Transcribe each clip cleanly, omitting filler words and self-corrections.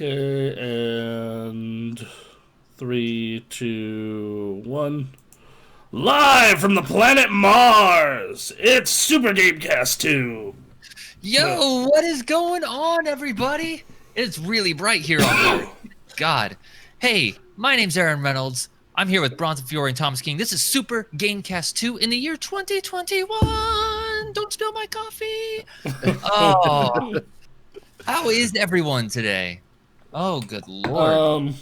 Okay, and 3, 2, 1. Live from the planet Mars, it's Super Gamecast 2. Yo, what is going on, everybody? It's really bright here on Earth. God. Hey, my name's Aaron Reynolds. I'm here with Bronson Fiore and Thomas King. This is Super Gamecast 2 in the year 2021. Don't spill my coffee. Oh, how is everyone today? Oh, good Lord.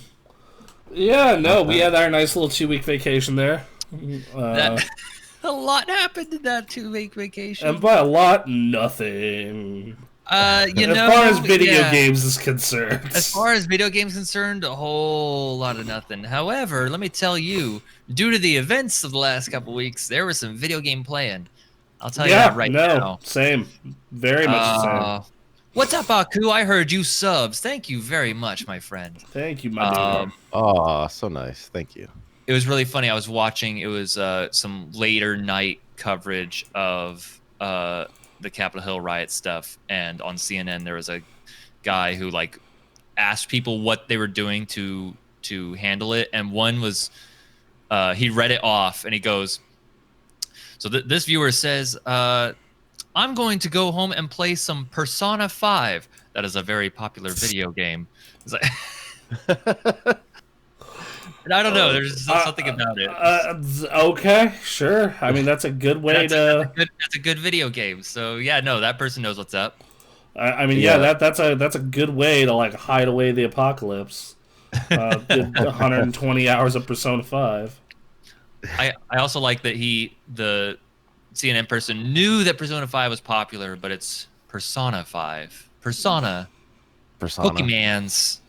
Yeah, no, we had our nice little 2-week vacation there. A lot happened in that 2-week vacation. And by a lot, nothing. As far as video games is concerned. As far as video games concerned, a whole lot of nothing. However, let me tell you, due to the events of the last couple weeks, there was some video game playing. I'll tell you that right now. Same. Very much the same. What's up, Aku? I heard you subs. Thank you very much, my friend. Thank you, my dude. Oh, so nice. Thank you. It was really funny. I was watching, it was some later night coverage of the Capitol Hill riot stuff, and on CNN there was a guy who like asked people what they were doing to handle it, and one was he read it off and he goes, so this viewer says, I'm going to go home and play some Persona 5. That is a very popular video game. It's like, and I don't know, there's something about it. Okay, sure. I mean, that's a good way that's a good video game. So yeah, no, that person knows what's up. I mean, yeah, that's a good way to like hide away the apocalypse. 120 hours of Persona 5. I also like that the CNN person knew that Persona 5 was popular, but it's Persona 5. Persona. Pokemans.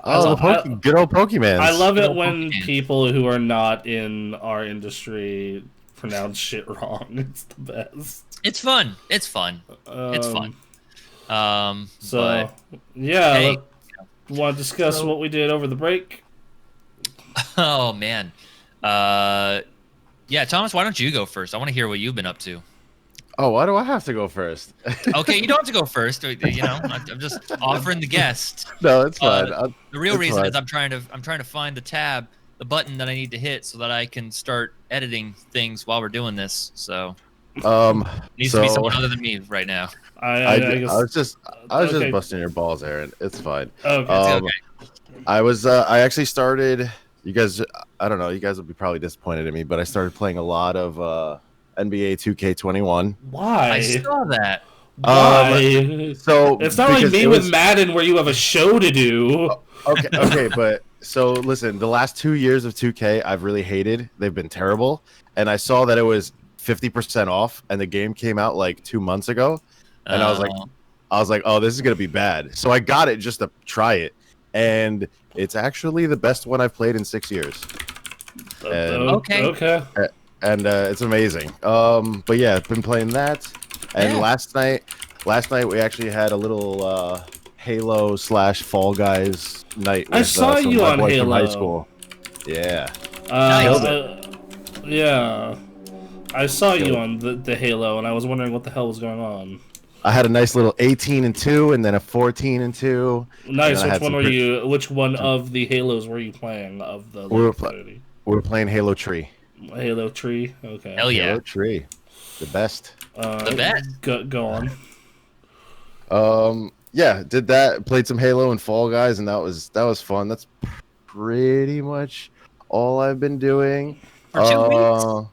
Oh, good old Pokemans. I love it when people who are not in our industry pronounce shit wrong. It's the best. It's fun. It's fun. So, yeah, hey, want to discuss what we did over the break? Oh, man. Yeah, Thomas, why don't you go first? I want to hear what you've been up to. Oh, why do I have to go first? Okay, you don't have to go first. You know, I'm just offering the guest. No, it's fine. The real reason is I'm trying to find the button that I need to hit so that I can start editing things while we're doing this. So, it needs to be someone other than me right now. I was just busting your balls, Aaron. It's fine. Okay. I actually started. You guys, I don't know. You guys will be probably disappointed in me, but I started playing a lot of NBA 2K21. Why? I saw that. Why? So it's not like me with Madden where you have a show to do. Okay, but so listen, the last 2 years of 2K I've really hated. They've been terrible, and I saw that it was 50% off, and the game came out like 2 months ago, and I was like, oh, this is gonna be bad. So I got it just to try it, and it's actually the best one I've played in 6 years. Okay. And it's amazing. But yeah, I've been playing that. And last night we actually had a little Halo / Fall Guys night. I saw you on Halo. From high school. Yeah. Yeah. I saw you on the Halo, and I was wondering what the hell was going on. I had a nice little 18-2, and then a 14-2. Nice. Which one of the Halos were you playing? Of the we were playing Halo Tree. Halo Tree. Okay. Hell yeah. Halo Tree, the best. The best. Go on. Yeah, did that. Played some Halo and Fall Guys, and that was fun. That's pretty much all I've been doing. For 2 weeks.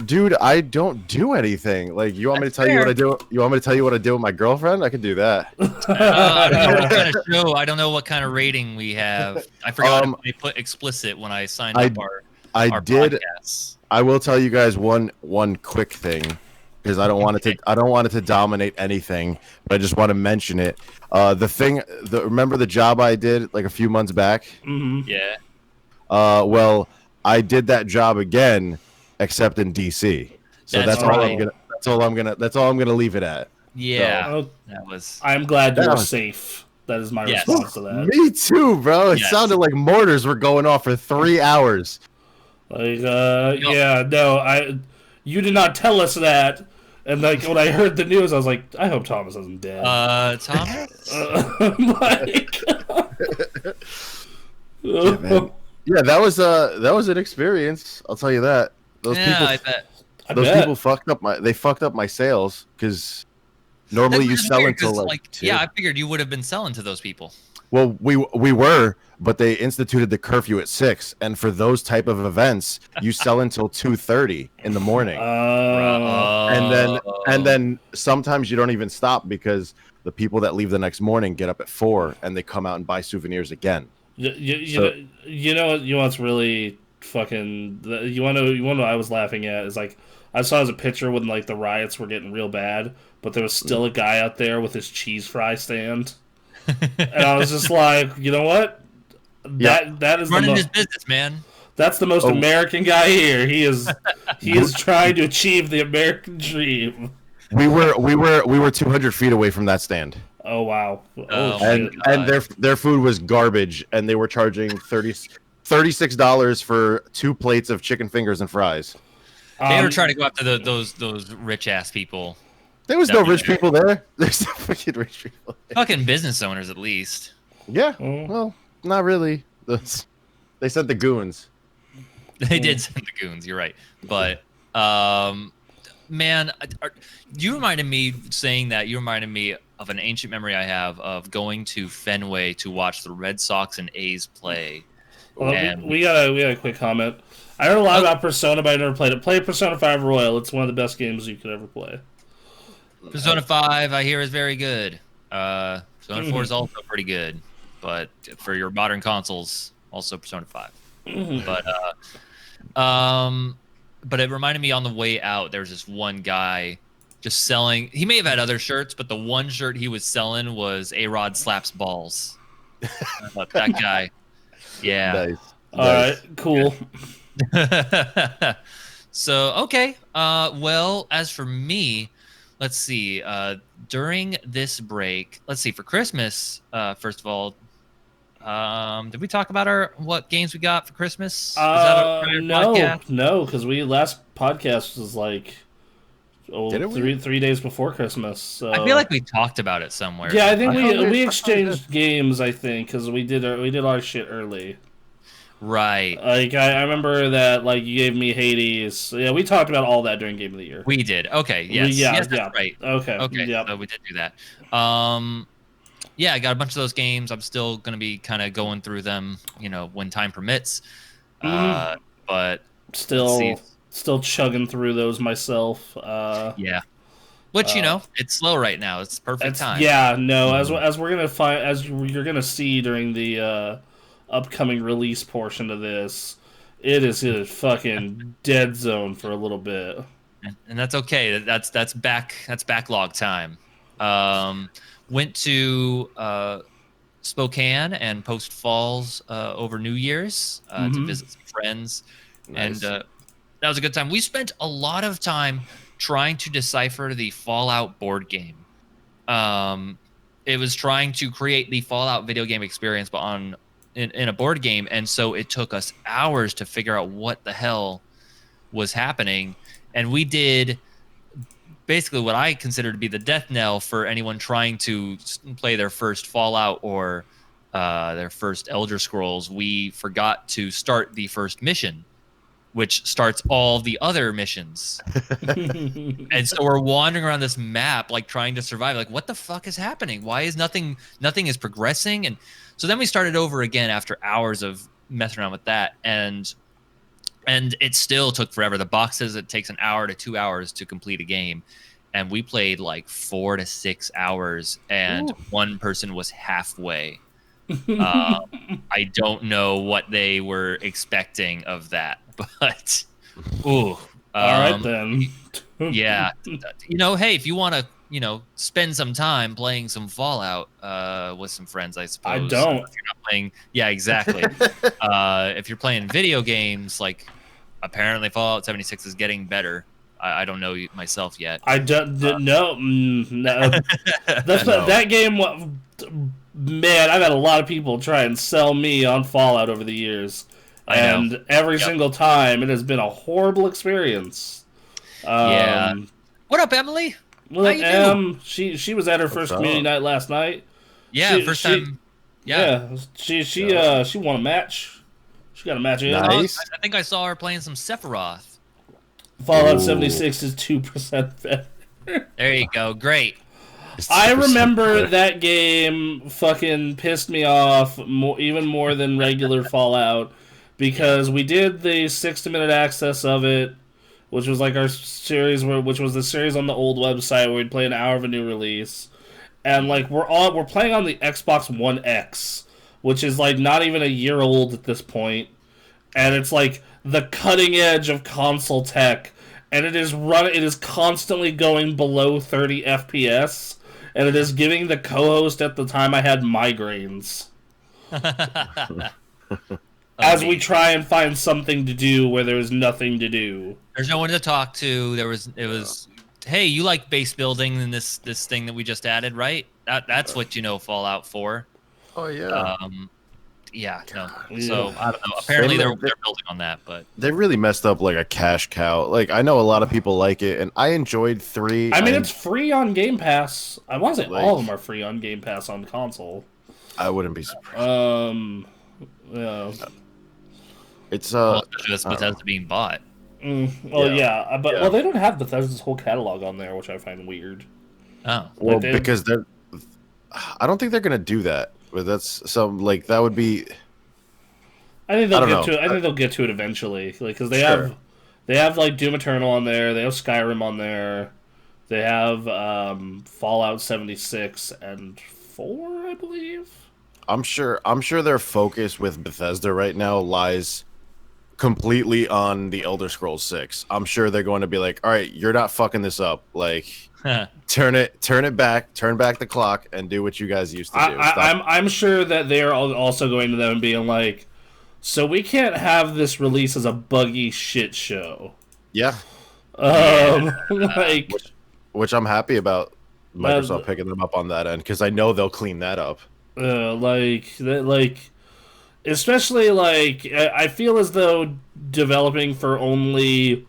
Dude, I don't do anything. Like, you want me to tell you what I do? You want me to tell you what I do with my girlfriend? I could do that. I don't know what kind of show. I don't know what kind of rating we have. I forgot to put explicit when I signed up our podcasts. I will tell you guys one quick thing, because I don't want it to dominate anything, but I just want to mention it. Remember the job I did like a few months back? Mm-hmm. Yeah. Well, I did that job again, except in DC. So that's all I'm gonna leave it at. Yeah. So, that was. I'm glad you're safe. That is my response to that. Me too, bro. It sounded like mortars were going off for 3 hours. Like, you did not tell us that, And like when I heard the news, I was like, I hope Thomas isn't dead. Thomas. Like, Yeah, man. Yeah, that was an experience. I'll tell you that. Those I bet. people fucked up my sales because normally you sell until like 2. Yeah, I figured you would have been selling to those people. Well, we were, but they instituted the curfew at 6, and for those type of events, you sell until 2:30 in the morning, and then sometimes you don't even stop because the people that leave the next morning get up at 4 and they come out and buy souvenirs again. You know what's really fucking you want to know what I was laughing at is like I saw as a picture when like the riots were getting real bad, but there was still a guy out there with his cheese fry stand. And I was just like, you know what? That is running his business, man. That's the most American guy here. He is trying to achieve the American dream. We were 200 feet away from that stand. Oh wow! And their food was garbage, and they were charging $36 for 2 plates of chicken fingers and fries. They were trying to go after those rich ass people. There was no rich people there. There's no fucking rich people there. Fucking business owners, at least. Yeah. Well, not really. They sent the goons. They did send the goons. You're right. But, man, you reminded me saying that. You reminded me of an ancient memory I have of going to Fenway to watch the Red Sox and A's play. We got a quick comment. I heard a lot about Persona, but I never played it. Play Persona 5 Royal. It's one of the best games you could ever play. Persona 5, I hear, is very good. Persona 4 is also pretty good. But for your modern consoles, also Persona 5. But it reminded me on the way out, there was this one guy just selling. He may have had other shirts, but the one shirt he was selling was A-Rod slaps balls. That guy. Yeah. Nice. All right, cool. So, okay. Well, as for me, let's see. During this break, let's see. For Christmas, first of all, did we talk about what games we got for Christmas? No, because last podcast was like three days before Christmas. So. I feel like we talked about it somewhere. Yeah, I think we exchanged games. I think because we did our shit early. Right. Like I remember that like you gave me Hades. Yeah, we talked about all that during Game of the Year. We did. Okay. Yes. That's right. Okay. Yeah. So we did do that. Yeah, I got a bunch of those games. I'm still gonna be kind of going through them, when time permits. But still chugging through those myself. Yeah. Which it's slow right now. It's perfect time. Yeah. No. As we're gonna as you're gonna see during the upcoming release portion of this, it is a fucking dead zone for a little bit. And that's okay. That's backlog time. Went to Spokane and Post Falls over New Year's to visit some friends. Nice. And that was a good time. We spent a lot of time trying to decipher the Fallout board game. It was trying to create the Fallout video game experience, but in a board game, and so it took us hours to figure out what the hell was happening. And we did basically what I consider to be the death knell for anyone trying to play their first Fallout or their first Elder Scrolls. We forgot to start the first mission, which starts all the other missions. And so we're wandering around this map, like trying to survive. Like, what the fuck is happening? Why is nothing is progressing? And so then we started over again after hours of messing around with that. And it still took forever. The box says it takes an hour to 2 hours to complete a game. And we played like 4 to 6 hours, and one person was halfway. I don't know what they were expecting of that, but all right then. Yeah, hey, if you want to, spend some time playing some Fallout with some friends, I suppose. I don't. If you're not playing, yeah, exactly. If you're playing video games, like apparently Fallout 76 is getting better. I don't know myself yet. I don't know. No. That game. Man, I've had a lot of people try and sell me on Fallout over the years, and every single time it has been a horrible experience. Yeah, What up, Emily? Well, How you doing? she was at her first up? community night last night. Yeah, first time. Yeah. Yeah, she won a match. She got a match in. Nice. I think I saw her playing some Sephiroth. Fallout Ooh. 76 is 2% better. There you go. Great. I remember that game fucking pissed me off even more than regular Fallout because we did the 60-minute access of it, which was like our series, which was the series on the old website where we'd play an hour of a new release, and like we're playing on the Xbox One X, which is like not even a year old at this point, and it's like the cutting edge of console tech, and it is constantly going below 30 FPS. And it is giving the co-host at the time I had migraines. As we try and find something to do where there's nothing to do. There's no one to talk to. It was hey, you like base building and this thing that we just added, right? That's what you know Fallout for. Oh yeah. Yeah, no. So I don't know. Apparently they're building on that, but They really messed up like a cash cow. Like I know a lot of people like it, and I enjoyed 3. I mean, it's free on Game Pass. I want to say Like- all of them are free on Game Pass on console. I wouldn't be surprised. Yeah. It's well, especially with Bethesda being bought. Well, they don't have Bethesda's whole catalog on there, which I find weird. Oh, well like because they're. I don't think they're gonna do that. But that's some like that would be. I think they'll I don't get know. to it. I think they'll get to it eventually, like because they Sure. have like Doom Eternal on there. They have Skyrim on there. They have Fallout 76 and 4, I believe. I'm sure their focus with Bethesda right now lies completely on the Elder Scrolls 6. I'm sure they're going to be like, all right, you're not fucking this up. Like, turn back the clock, and do what you guys used to do. I'm sure that they're also going to them and being like, so we can't have this release as a buggy shit show. Yeah, Like, which I'm happy about Microsoft picking them up on that end because I know they'll clean that up. Especially like I feel as though developing for only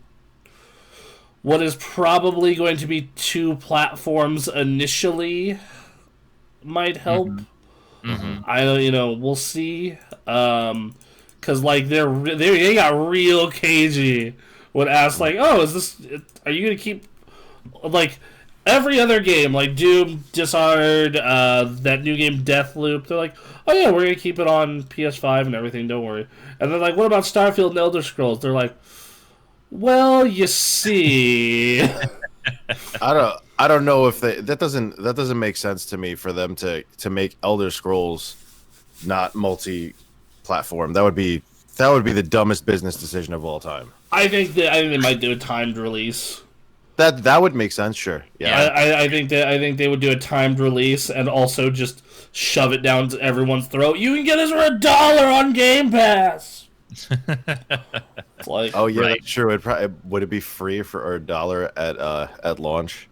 what is probably going to be 2 platforms initially might help. We'll see. Because like they got real cagey when asked like, oh, are you gonna keep like every other game like Doom, Dishonored, that new game Deathloop? They're like, oh yeah, we're gonna keep it on PS5 and everything. Don't worry. And they're like, what about Starfield and Elder Scrolls? They're like, well, you see. I don't know if that doesn't make sense to me for them to make Elder Scrolls not multi-platform. That would be the dumbest business decision of all time. I think they might do a timed release. That would make sense, sure. Yeah. I think they would do a timed release and also just shove it down to everyone's throat. You can get this for $1 on Game Pass. Like, Oh yeah, Right. that's true. Would it be free for $1 at launch?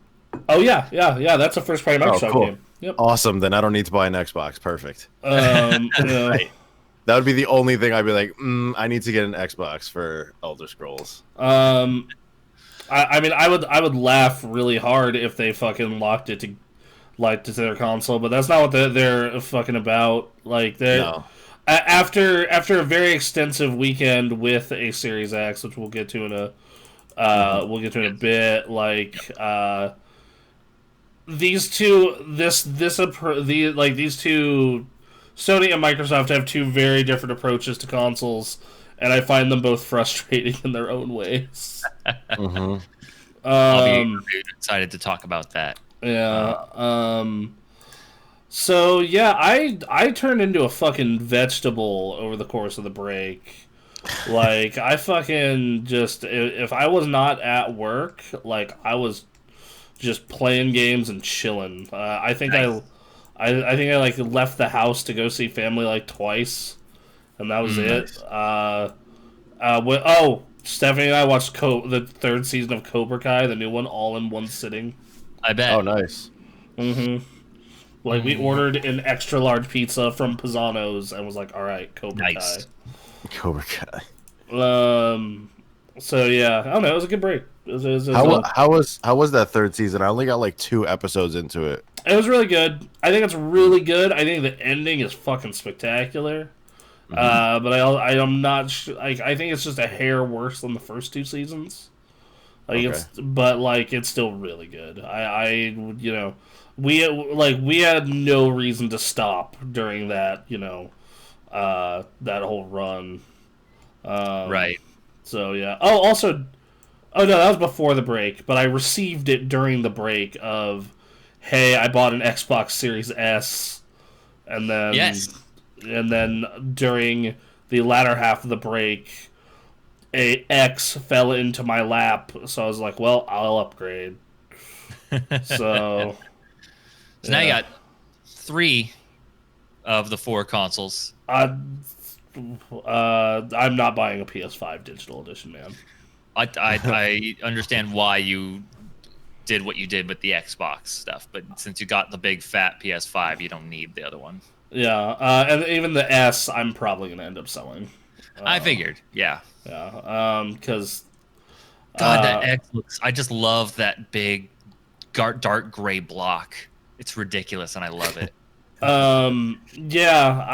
oh yeah. That's a first party Microsoft cool. game. Yep. Awesome. Then I don't need to buy an Xbox. Perfect. Right. That would be the only thing I'd be like, I need to get an Xbox for Elder Scrolls. I mean, I would laugh really hard if they fucking locked it to their console, but that's not what they're fucking about. Like No. after a very extensive weekend with a Series X, which we'll get to in a bit. Like these two, these two, Sony and Microsoft have 2 very different approaches to consoles, and I find them both frustrating in their own ways. Mm-hmm. I'll be excited to talk about that. Yeah. So yeah, I turned into a fucking vegetable over the course of the break. Like I fucking just if I was not at work, like I was just playing games and chilling. I think Nice. I think I like left the house to go see family like twice, and that was it. Stephanie and I watched the 3rd season of Cobra Kai, the new one, all in one sitting. I bet. Oh, nice. Mm-hmm. Like we ordered an extra large pizza from Pisano's and was like, all right, Cobra Nice. Cobra Kai. Kai. So yeah, I don't know. It was a good break. How was that third season? I only got like 2 episodes into it. It was really good. I think it's really good. I think the ending is fucking spectacular. But I'm not I think it's just a hair worse than the first 2 seasons. Like Okay. but like it's still really good. We had no reason to stop during that that whole run. Right. So yeah. Oh, also, oh no, that was before the break. But I received it during the break of, hey, I bought an Xbox Series S, and then Yes. During the latter half of the break, a X fell into my lap. So I was like, well, I'll upgrade. So. So now you got 3 of the 4 consoles. I'm not buying a PS5 digital edition, man. I understand why you did what you did with the Xbox stuff, but since you got the big fat PS5, you don't need the other one. Yeah, and even the S, I'm probably gonna end up selling. I figured, yeah. Yeah, because God, that X looks. I just love that big, dark gray block. It's ridiculous, and I love it. yeah,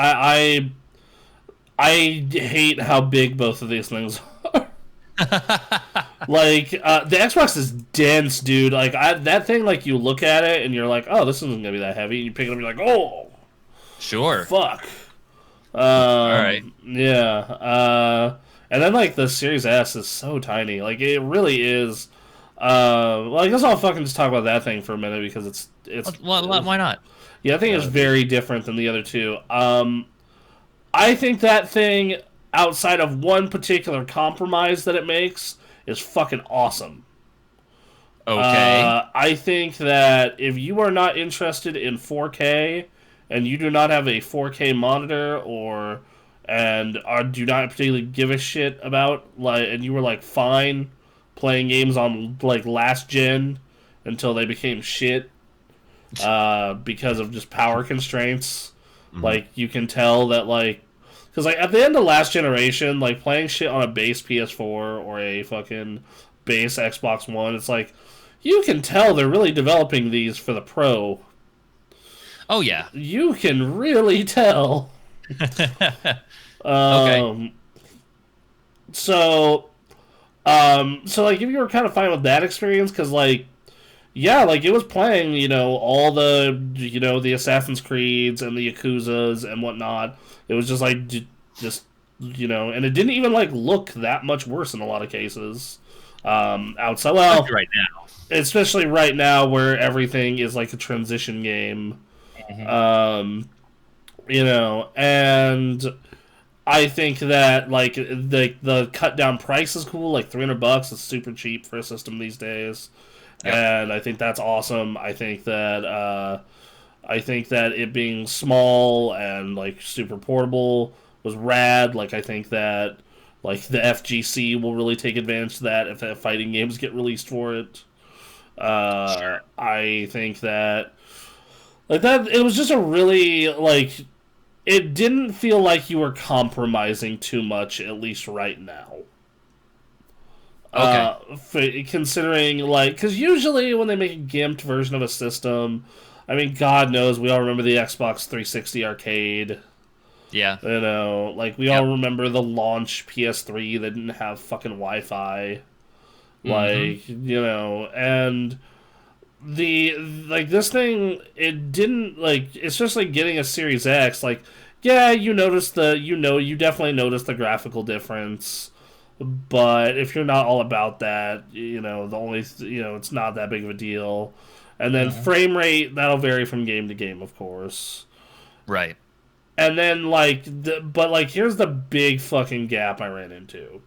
I hate how big both of these things are. Like, the Xbox is dense, dude. Like, that thing, like, you look at it and you're like, oh, this isn't gonna be that heavy. And you pick it up and you're like, oh, Sure. fuck. All right. Yeah. And then, like, the Series S is so tiny. Like, it really is. Well, I guess I'll fucking just talk about that thing for a minute because it's Why not? yeah, I think it's very different than the other two. I think that thing, outside of one particular compromise that it makes, is fucking awesome. Okay. I think that if you are not interested in 4K and you do not have a 4K monitor do not particularly give a shit about and you were like fine playing games on like last gen until they became shit because of just power constraints. Like you can tell that because like at the end of last generation, like playing shit on a base PS4 or a fucking base Xbox One, it's like you can tell they're really developing these for the pro. Oh yeah. You can really tell. Okay. So like if you were kind of fine with that experience, because like yeah, like it was playing all the the Assassin's Creeds and the Yakuzas and whatnot. It was just like and it didn't even like look that much worse in a lot of cases. Outside, well, right now, especially right now where everything is like a transition game. And I think that like the cut down price is cool. Like $300 is super cheap for a system these days, and I think that's awesome. I think that it being small and like super portable was rad. Like I think that like the FGC will really take advantage of that if fighting games get released for it. Sure. I think that like that it was just a really like it didn't feel like you were compromising too much, at least right now. Considering like because usually when they make a gimped version of a system, I mean, God knows we all remember the Xbox 360 arcade. Yeah. Like we all remember the launch PS3 that didn't have fucking Wi-Fi. Like, and this thing, it didn't like it's just like getting a Series X, like yeah, you definitely notice the graphical difference. But if you're not all about that, the only it's not that big of a deal. And then frame rate, that'll vary from game to game, of course. Right. And then here's the big fucking gap I ran into.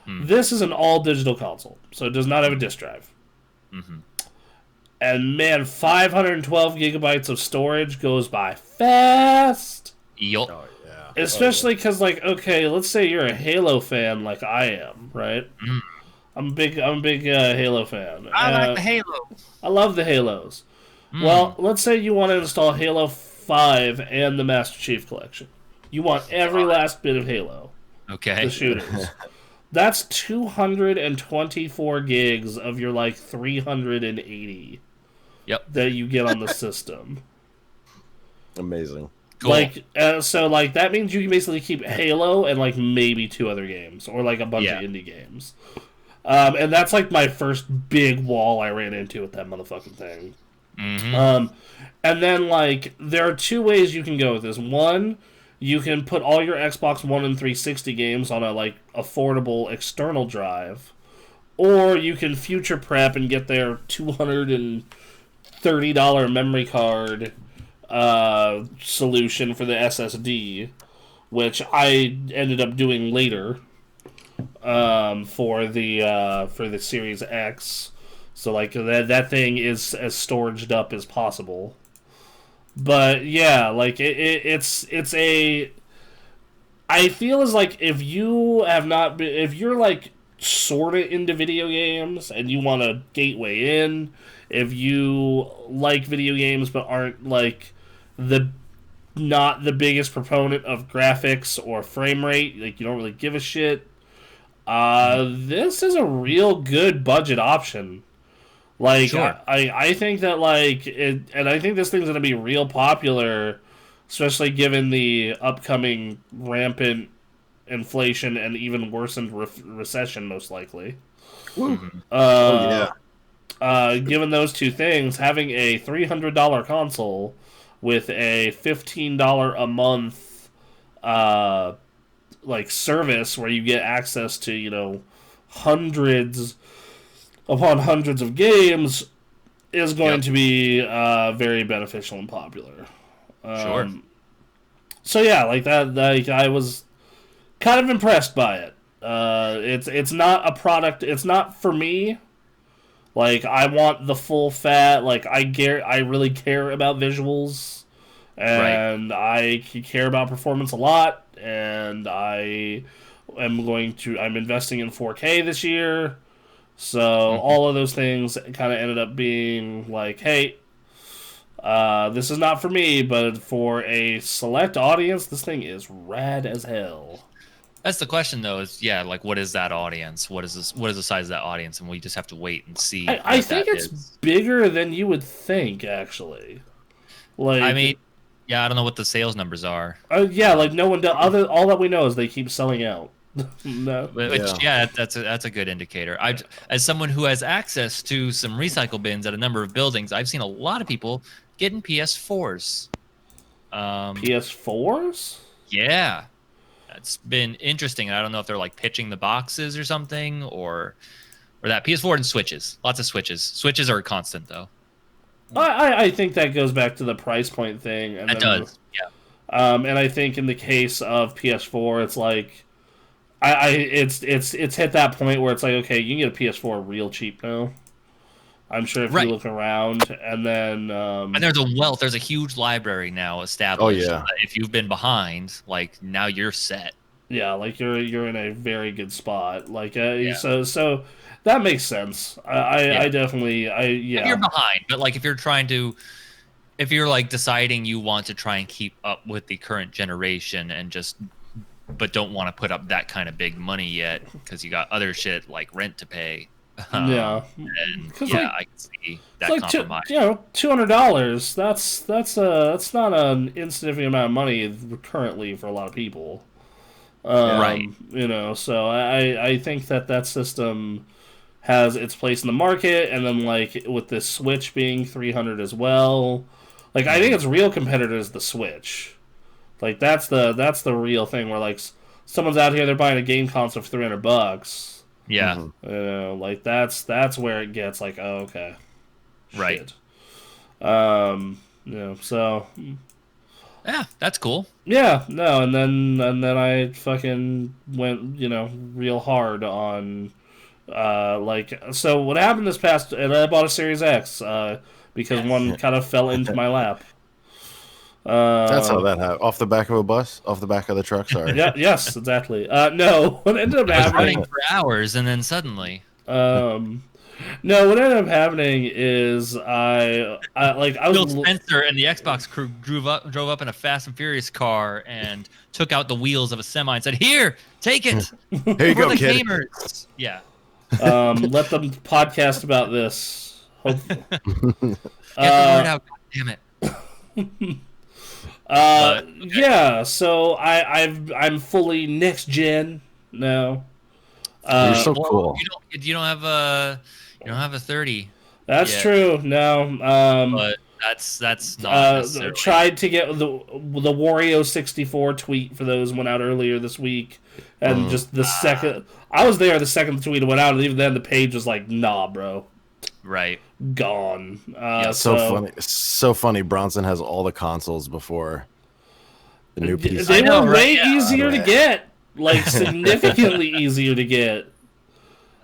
This is an all digital console, so it does not have a disc drive. And man, 512 gigabytes of storage goes by fast. Yup. Oh yeah. Especially because, like, okay, let's say you're a Halo fan, like I am, right? I'm a big Halo fan. I like the Halo. I love the Halos. Well, let's say you want to install Halo 5 and the Master Chief Collection. You want every last bit of Halo. Okay. The shooters. That's 224 gigs of your like 380 Yep. that you get on the system. Amazing. Cool. Like, so like that means you can basically keep Halo and like maybe 2 other games or like a bunch of indie games. And that's like my first big wall I ran into with that motherfucking thing. Mm-hmm. And then like there are 2 ways you can go with this. One, you can put all your Xbox One and 360 games on a like affordable external drive, or you can future prep and get their $230 memory card solution for the SSD, which I ended up doing later for the Series X. So like that thing is as storaged up as possible. But yeah, like it's a. I feel as like if you have not been, if you're like sort of into video games and you want a gateway in, if you like video games but aren't like the not the biggest proponent of graphics or frame rate, like you don't really give a shit, this is a real good budget option. Like, Sure. I think that, like, and I think this thing's going to be real popular, especially given the upcoming rampant inflation and even worsened recession, most likely. Mm-hmm. Given those 2 things, having a $300 console with a $15 a month, like, service where you get access to, you know, hundreds upon hundreds of games is going to be very beneficial and popular. Sure. So yeah, like that. Like I was kind of impressed by it. It's not a product. It's not for me. Like I want the full fat. Like I really care about visuals, and I care about performance a lot. And I'm investing in 4K this year. So all of those things kind of ended up being like, hey, this is not for me, but for a select audience, this thing is rad as hell. That's the question, though. Is like, what is that audience? What is this? What is the size of that audience? And we just have to wait and see. I think it's bigger than you would think, actually. Like, I mean, yeah, I don't know what the sales numbers are. Yeah, like no one does. All that we know is they keep selling out. No. Which, that's a good indicator. As someone who has access to some recycle bins at a number of buildings, I've seen a lot of people getting PS4s. PS4s? Yeah, that's been interesting. I don't know if they're like pitching the boxes or something, or that PS4 and Switches. Lots of Switches. Switches are a constant though. I think that goes back to the price point thing. And that does. Yeah. And I think in the case of PS4, it's like. It's hit that point where it's like, okay, you can get a PS4 real cheap now. I'm sure if you look around, and then and there's a huge library now established. Oh yeah. If you've been behind, like now you're set. Yeah, like you're in a very good spot. Like so that makes sense. I definitely If you're behind, but like if you're like deciding you want to try and keep up with the current generation but don't want to put up that kind of big money yet because you got other shit like rent to pay. And I can see that like compromise. $200. That's not an insignificant amount of money currently for a lot of people. Right. So I think that system has its place in the market, and then like with this Switch being $300 as well, like I think its real competitor is the Switch. Like that's the real thing where like someone's out here, they're buying a game console for $300. Yeah. Like that's where it gets like, oh, okay. Right. Shit. So yeah, that's cool. Yeah, no, and then I fucking went, real hard on so what happened this past, and I bought a Series X because one kind of fell into my lap. That's how that happened. Off the back of a bus? Off the back of the truck, sorry. Yeah, yes, exactly. No, what ended up happening... running for hours, and then suddenly... No, what ended up happening is I Phil was Spencer and the Xbox crew drove up in a Fast and Furious car and took out the wheels of a semi and said, "Here, take it Here you for go, the kid. gamers." Yeah. let them podcast about this. Get the word out. God damn it. But Yeah, so I'm fully next gen now. You're so well, cool. you don't have a 30 That's yet, true. No, but that's not necessarily. tried to get the Wario 64 tweet for those went out earlier this week, and just the second I was there, the second the tweet went out, and even then the page was like, "Nah, bro, Right. gone." Yeah, So funny. So funny. Bronson has all the consoles before the new PC. They I know, were right? way Yeah. easier to get, like significantly easier to get.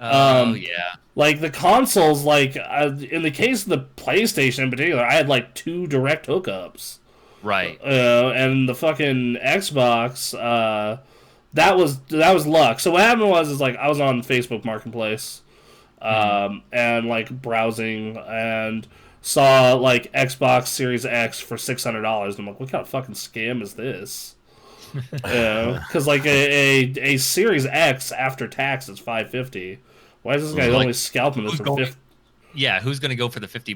Oh yeah. Like the consoles, like in the case of the PlayStation in particular, I had like 2 direct hookups. Right. And the fucking Xbox, that was luck. So what happened was is like I was on Facebook Marketplace, and like browsing and saw like Xbox Series X for $600. I'm like, what kind of fucking scam is this? Because like a Series X after tax is $550. Why is this guy Like, only scalping this who's for going- 50? Yeah, who's gonna go for the $50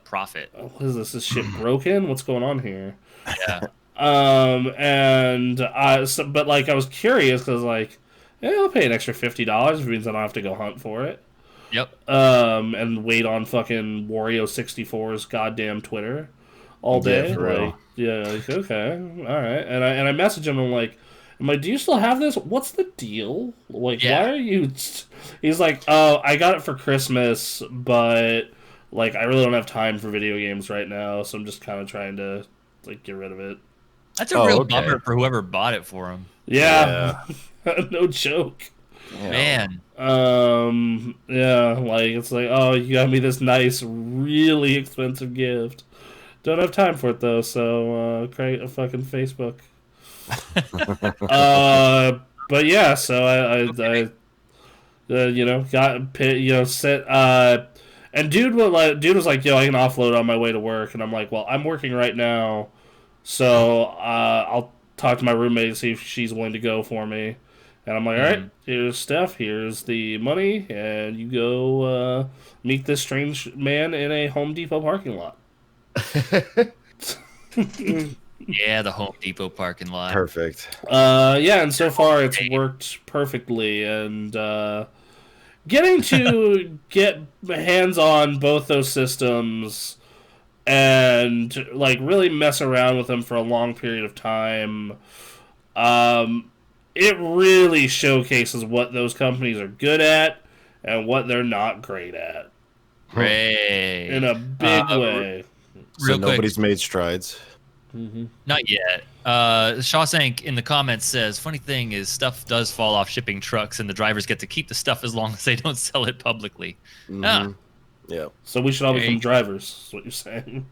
profit? What is this? Is shit broken? What's going on here? Yeah. And but like I was curious because like, yeah, I'll pay an extra $50 if it means I don't have to go hunt for it. Yep. And wait on fucking Wario 64's goddamn Twitter all day. Yeah, for real. Like, yeah, like, okay, all right. And I message him. I'm like, do you still have this? What's the deal? Like, Yeah. why are you? He's like, oh, I got it for Christmas, but like, I really don't have time for video games right now, so I'm just kind of trying to like get rid of it. That's a real okay. bummer for whoever bought it for him. Yeah, no joke. Yeah. Man. Yeah, like it's like, oh, you got me this nice, really expensive gift. Don't have time for it though, so create a fucking Facebook. But yeah, so I you know, got set and dude was like, yo, I can offload on my way to work, and I'm like, well, I'm working right now, so I'll talk to my roommate and see if she's willing to go for me. And I'm like, all right, here's Steph, here's the money, and you go meet this strange man in a Home Depot parking lot. Yeah, the Home Depot parking lot. Perfect. Yeah, and so far it's worked perfectly, and getting to get hands on both those systems and like really mess around with them for a long period of time, it really showcases what those companies are good at and what they're not great at Great. in a big way. So Real quick. nobody's made strides. Not yet. Shawshank in the comments says, funny thing is stuff does fall off shipping trucks and the drivers get to keep the stuff as long as they don't sell it publicly. Ah, Yeah. So we should all There become you go. drivers, is what you're saying.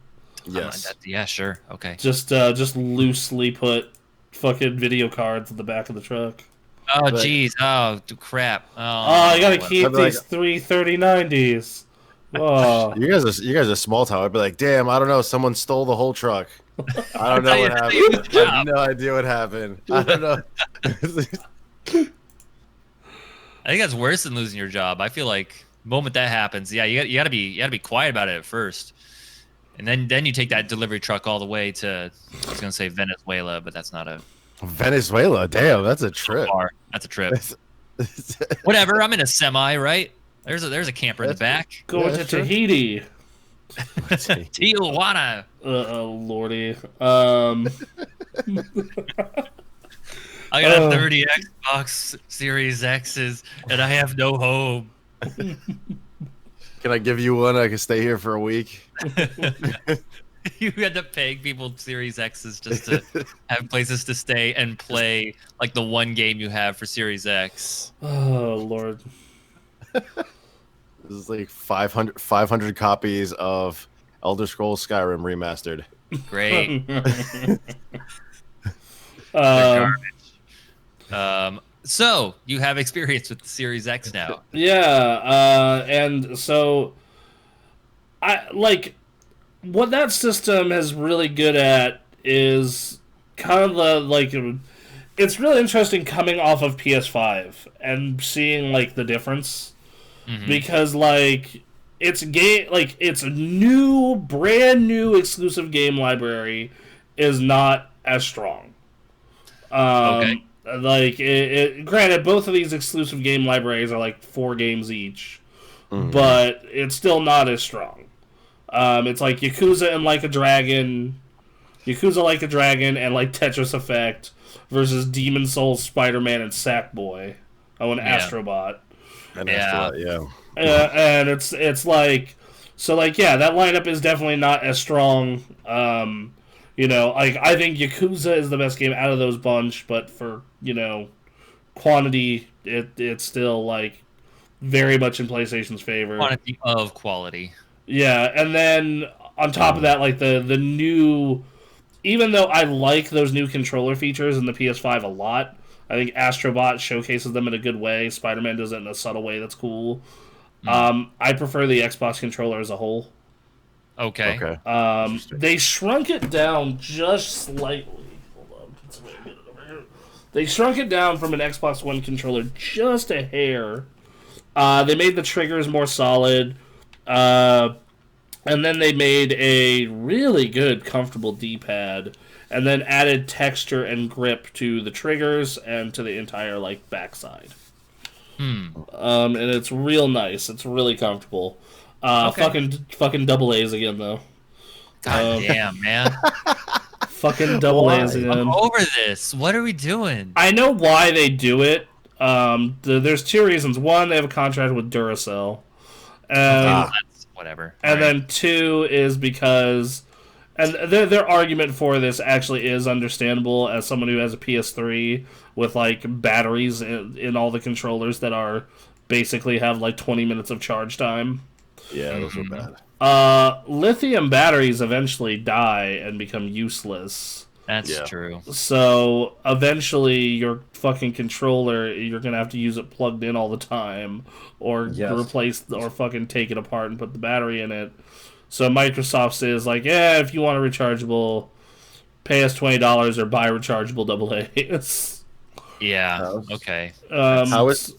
Yes. yeah, sure. Okay. Just loosely put fucking video cards in the back of the truck. Oh, But- jeez. Oh, crap. Oh, I gotta keep I'd be like- these 33090s. Oh. You guys are small town. I'd be like, damn, I don't know. Someone stole the whole truck. I don't know what That's how you do happened. the I job. have no idea what happened. I don't know. I think that's worse than losing your job. I feel like the moment that happens, yeah, you gotta be quiet about it at first, and then you take that delivery truck all the way to, I was gonna say Venezuela, but that's not a Venezuela. Damn, that's a trip. bar. That's a trip. Whatever. I'm in a semi, right? There's a camper in the back. Going Yeah, to sure. Tahiti. Tijuana. Lordy. I got 30 Xbox Series X's, and I have no home. Can I give you one? I can stay here for a week. You end up paying people Series X's just to have places to stay and play like the one game you have for Series X. Oh, Lord. This is like 500 copies of Elder Scrolls Skyrim remastered. Great. Um, Garbage. So you have experience with the Series X now. Yeah, and so I like what that system is really good at is kind of the like it's really interesting coming off of PS5 and seeing like the difference because like it's a new brand new exclusive game library is not as strong. Okay. Like granted, both of these exclusive game libraries are like 4 games each, but it's still not as strong. It's like Yakuza Like a Dragon, and like Tetris Effect versus Demon Souls, Spider-Man, and Sackboy. Oh, and Yeah. Astrobot. And Yeah. And it's like so like yeah, that lineup is definitely not as strong. Like I think Yakuza is the best game out of those bunch, but for quantity, it's still like very much in PlayStation's favor. Quantity of quality. Yeah, and then on top of that, like the new, even though I like those new controller features in the PS5 a lot, I think Astrobot showcases them in a good way. Spider-Man does it in a subtle way that's cool. I prefer the Xbox controller as a whole. Okay. They shrunk it down just slightly. Hold on, let's get it over here. They shrunk it down from an Xbox One controller just a hair. They made the triggers more solid. And then they made a really good, comfortable D-pad, and then added texture and grip to the triggers and to the entire like backside. And it's real nice. It's really comfortable. Okay. Fucking double A's again though. God damn, man. Fucking double A's again. I'm over this. What are we doing? I know why they do it. There's 2 reasons. One, they have a contract with Duracell. That's whatever. And then 2 is because, and their argument for this actually is understandable as someone who has a PS3 with like batteries in all the controllers that are basically have like 20 minutes of charge time. Yeah, those are bad. Lithium batteries eventually die and become useless. That's true. So eventually your fucking controller, you're going to have to use it plugged in all the time or replace or fucking take it apart and put the battery in it. So Microsoft says like, yeah, if you want a rechargeable, pay us $20 or buy rechargeable AA's. Yeah. Okay. How is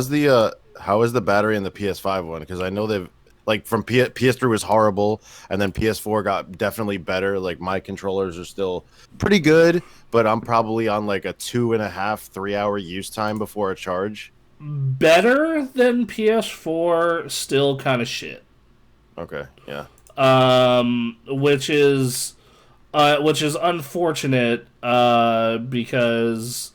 the battery in the PS5 one? Because I know they've like from PS3 was horrible, and then PS4 got definitely better. Like my controllers are still pretty good, but I'm probably on like a 2.5-3 hour use time before a charge. Better than PS4, still kind of shit. Okay, yeah. Which is unfortunate because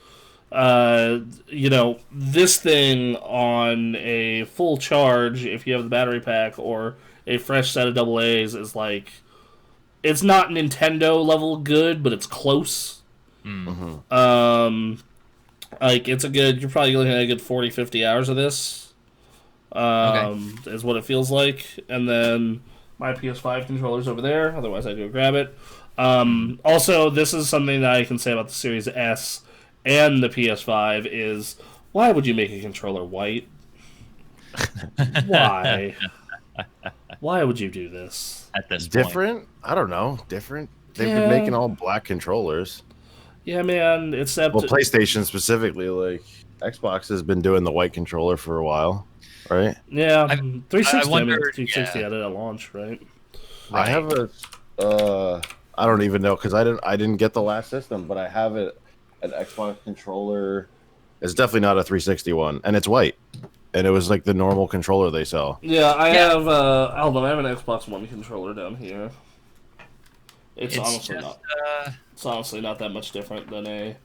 this thing on a full charge, if you have the battery pack or a fresh set of AA's, is like, it's not Nintendo level good, but it's close. Like it's you're probably looking at a good 40-50 hours of this. Is what it feels like. And then my PS5 controller's over there, otherwise I'd go grab it. Also, this is something that I can say about the Series S and the PS5 is, why would you make a controller white? Why? Why would you do this? At this Different? point. I don't know. Different. They've been making all black controllers. Yeah, man. Except PlayStation specifically, like Xbox has been doing the white controller for a while, right? Yeah, 360. I wonder, 360 had it at launch, right? I have I don't even know because I didn't get the last system, but I have it. An Xbox controller. It's definitely not a 360 one, and it's white. And it was like the normal controller they sell. Yeah, I have. Hold on, I have an Xbox One controller down here. It's honestly just, not. It's honestly not that much different than it's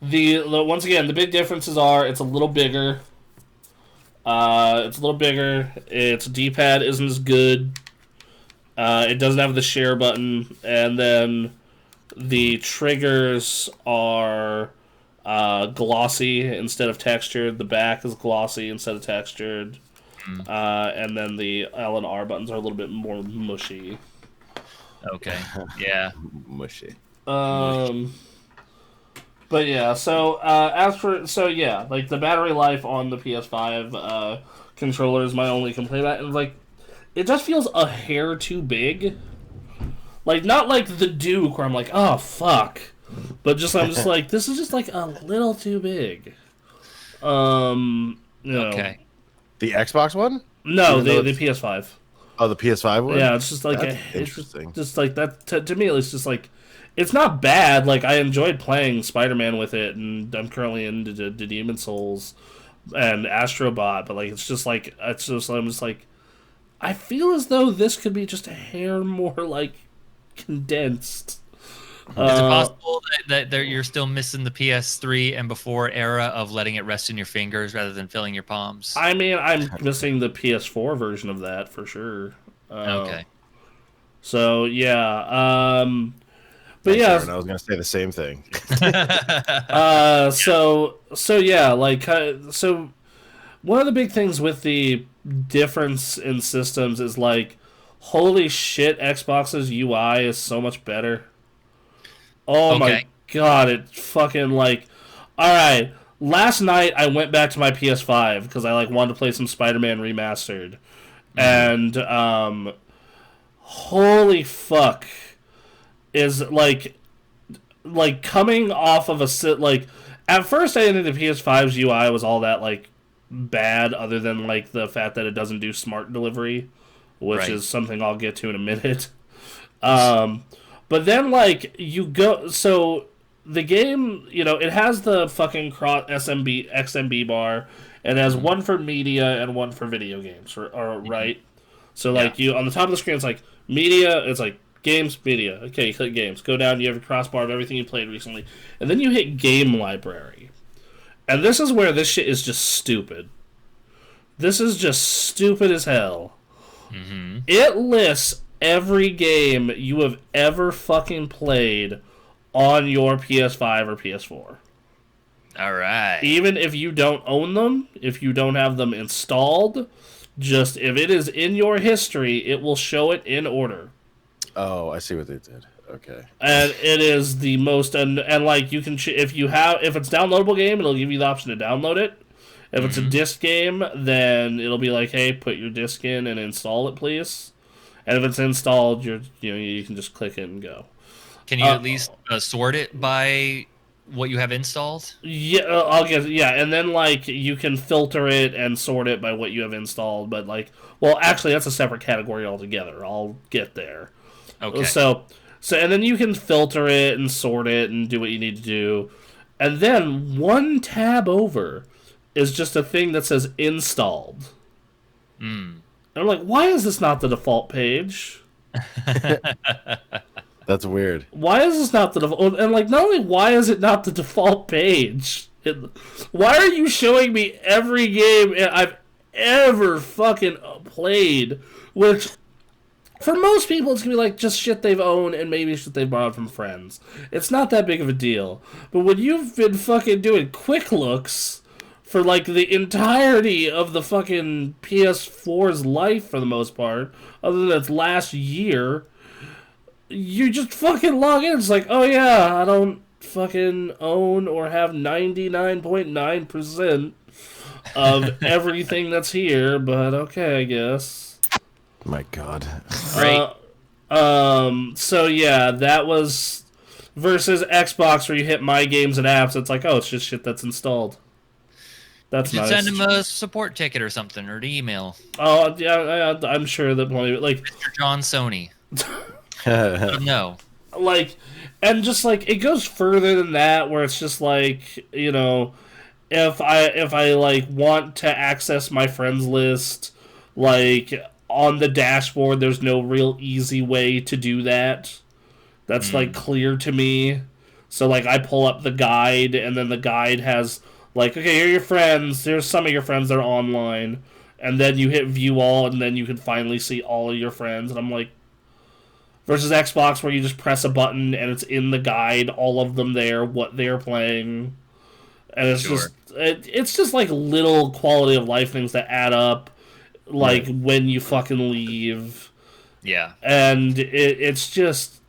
the once again the big differences are it's a little bigger. Its D-pad isn't as good. It doesn't have the share button, and then the triggers are glossy instead of textured. The back is glossy instead of textured. And then the L and R buttons are a little bit more mushy. Okay. Yeah. Mushy. But yeah, so like the battery life on the PS5 controller is my only complaint about it. And, like, it just feels a hair too big. Like, not like the Duke where I'm like, oh fuck, but just I'm just like, this is just like a little too big. You know. Okay. The Xbox one? No, Even though the it's- PS5. Oh, the PS5 one? Yeah, it's just like That's it's interesting. just like that to me. It's just like it's not bad. Like I enjoyed playing Spider-Man with it, and I'm currently into the Demon Souls and Astrobot. But like I'm just like I feel as though this could be just a hair more like condensed. Is it possible that you're still missing the PS3 and before era of letting it rest in your fingers rather than filling your palms? I mean, I'm missing the PS4 version of that for sure. Okay. So yeah, but Thanks, yeah, Aaron, I was gonna say the same thing. so yeah, like so one of the big things with the difference in systems is like, holy shit, Xbox's UI is so much better. Oh my Okay. god, it fucking like, all right. Last night I went back to my PS5 because I like wanted to play some Spider-Man Remastered, and holy fuck, is like coming off of a sit like. At first, I didn't think the PS5's UI was all that like bad, other than like the fact that it doesn't do smart delivery, which Right. is something I'll get to in a minute. But then like you go so the game, it has the fucking cross XMB bar. It has one for media and one for video games, right? So like you on the top of the screen, it's like media. It's like games, media. Okay, you click games. Go down. You have a crossbar of everything you played recently, and then you hit game library. And this is where this shit is just stupid. This is just stupid as hell. Mm-hmm. It lists every game you have ever fucking played on your PS5 or PS4. All right. Even if you don't own them, if you don't have them installed, just if it is in your history, it will show it in order. Oh, I see what they did. Okay. And it is the most and like you can if it's downloadable game, it'll give you the option to download it. If it's a disc game, then it'll be like, hey, put your disc in and install it, please. And if it's installed, you can just click it and go. Can you at least sort it by what you have installed? Yeah, I'll get and then like you can filter it and sort it by what you have installed. But like, well, actually, that's a separate category altogether. I'll get there. Okay. So and then you can filter it and sort it and do what you need to do, and then one tab over is just a thing that says installed. And I'm like, why is this not the default page? That's weird. Why is this not the default? And like, not only why is it not the default page, why are you showing me every game I've ever fucking played? Which, for most people, it's gonna be like just shit they've owned and maybe shit they've borrowed from friends. It's not that big of a deal. But when you've been fucking doing quick looks for like the entirety of the fucking PS4's life for the most part, other than its last year, you just fucking log in. It's like, oh yeah, I don't fucking own or have 99.9% of everything that's here, but okay, I guess. My God. Great. So yeah, that was versus Xbox where you hit My Games and Apps. It's like, oh, it's just shit that's installed. That's You should nice. send him a support ticket or something, or an email. Oh yeah, I'm sure that plenty like Mr. John Sony. Let him know. like, and just like it goes further than that, where it's just like, if I like want to access my friends list, like on the dashboard, there's no real easy way to do that. That's like clear to me. So like I pull up the guide, and then the guide has like, okay, here are your friends. Here's some of your friends that are online, and then you hit view all, and then you can finally see all of your friends. And I'm like, versus Xbox where you just press a button and it's in the guide, all of them there, what they're playing, and it's it's just like little quality of life things that add up, like when you fucking leave. Yeah. And it's just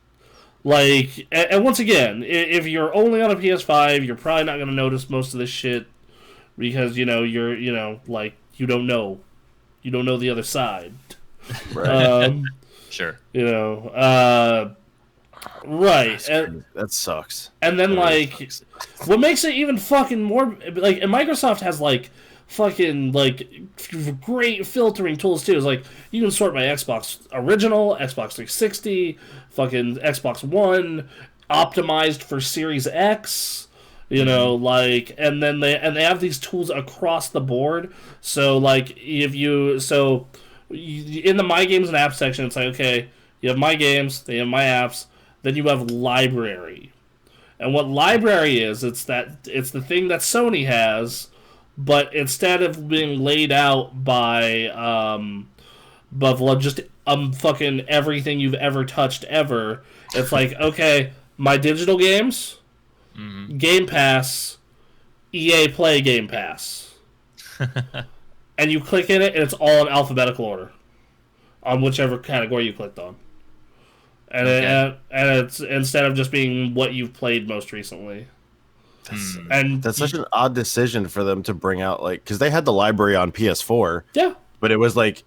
Like, and once again, if you're only on a PS5, you're probably not going to notice most of this shit because like you don't know the other side. Right. Sure. Right. That sucks. And then, That really like, sucks. what makes it even fucking more, like, and Microsoft has, like, fucking, like, great filtering tools, too. It's like, you can sort by Xbox Original, Xbox 360, fucking Xbox One, optimized for Series X, like, and then they have these tools across the board. So, like, in the My Games and Apps section, it's like, okay, you have My Games, they have My Apps, then you have Library. And what library is, it's the thing that Sony has, but instead of being laid out by just fucking everything you've ever touched ever, it's like, okay, my digital games, Game Pass, EA Play Game Pass. And you click in it and it's all in alphabetical order on whichever category you clicked on. And, Okay. and it's instead of just being what you've played most recently. That's such an odd decision for them to bring out, like, because they had the library on PS4, Yeah. but it was like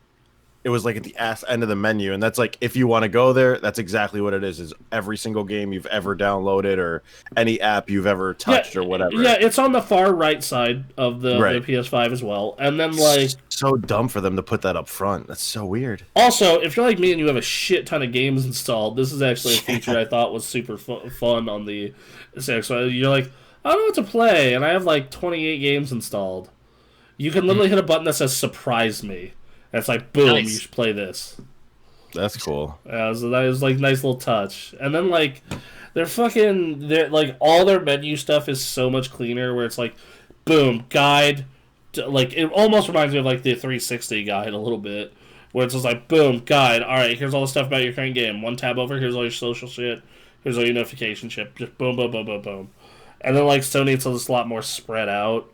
at the ass end of the menu, and that's like if you want to go there, that's exactly what it is every single game you've ever downloaded or any app you've ever touched or whatever. Yeah, it's on the far right side of the PS5 as well. And then, like, so dumb for them to put that up front. That's so weird. also, if you're like me and you have a shit ton of games installed, this is actually a feature I thought was super fun on the X. So you're like, I don't know what to play, and I have like 28 games installed. You can literally hit a button that says "Surprise Me." And it's like, boom, Nice. you should play this. That's cool. So that was like a nice little touch. And then, like, they're like, all their menu stuff is so much cleaner. Where it's like, boom, guide. Like, it almost reminds me of like the 360 guide a little bit, where it's just like, boom, guide. All right, here's all the stuff about your current game. One tab over. Here's all your social shit. Here's all your notification shit. Just boom, boom, boom, boom, boom. And then, like, Sony, it's just a lot more spread out.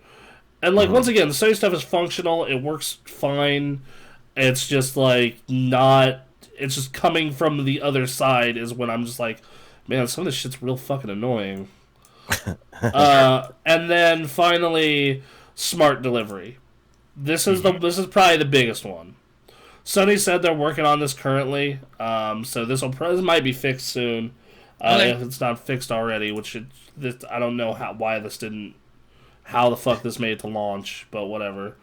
And, like, once again, the Sony stuff is functional. It works fine. It's just, like, not... It's just coming from the other side is when I'm just like, man, some of this shit's real fucking annoying. And then, finally, smart delivery. This is probably the biggest one. Sony said they're working on this currently, so this might be fixed soon. If it's not fixed already, I don't know how the fuck this made it to launch, but whatever.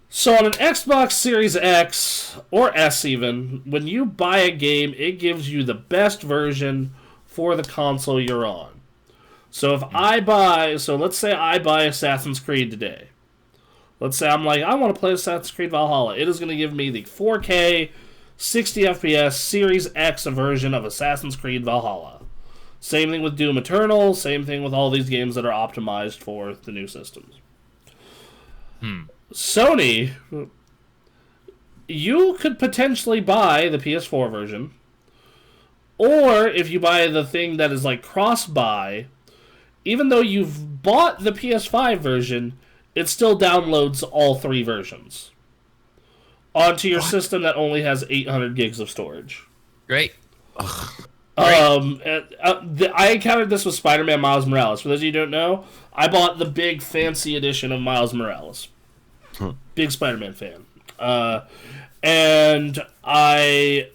So on an Xbox Series X or S even, when you buy a game, it gives you the best version for the console you're on. So let's say I buy Assassin's Creed today. Let's say I'm like, I want to play Assassin's Creed Valhalla. It is going to give me the 4K 60 FPS Series X version of Assassin's Creed Valhalla. Same thing with Doom Eternal, same thing with all these games that are optimized for the new systems. Sony, you could potentially buy the PS4 version, or if you buy the thing that is like cross-buy, even though you've bought the PS5 version, it still downloads all three versions onto your system that only has 800 gigs of storage. Great. I encountered this with Spider-Man Miles Morales. For those of you who don't know, I bought the big fancy edition of Miles Morales. Big Spider-Man fan. And I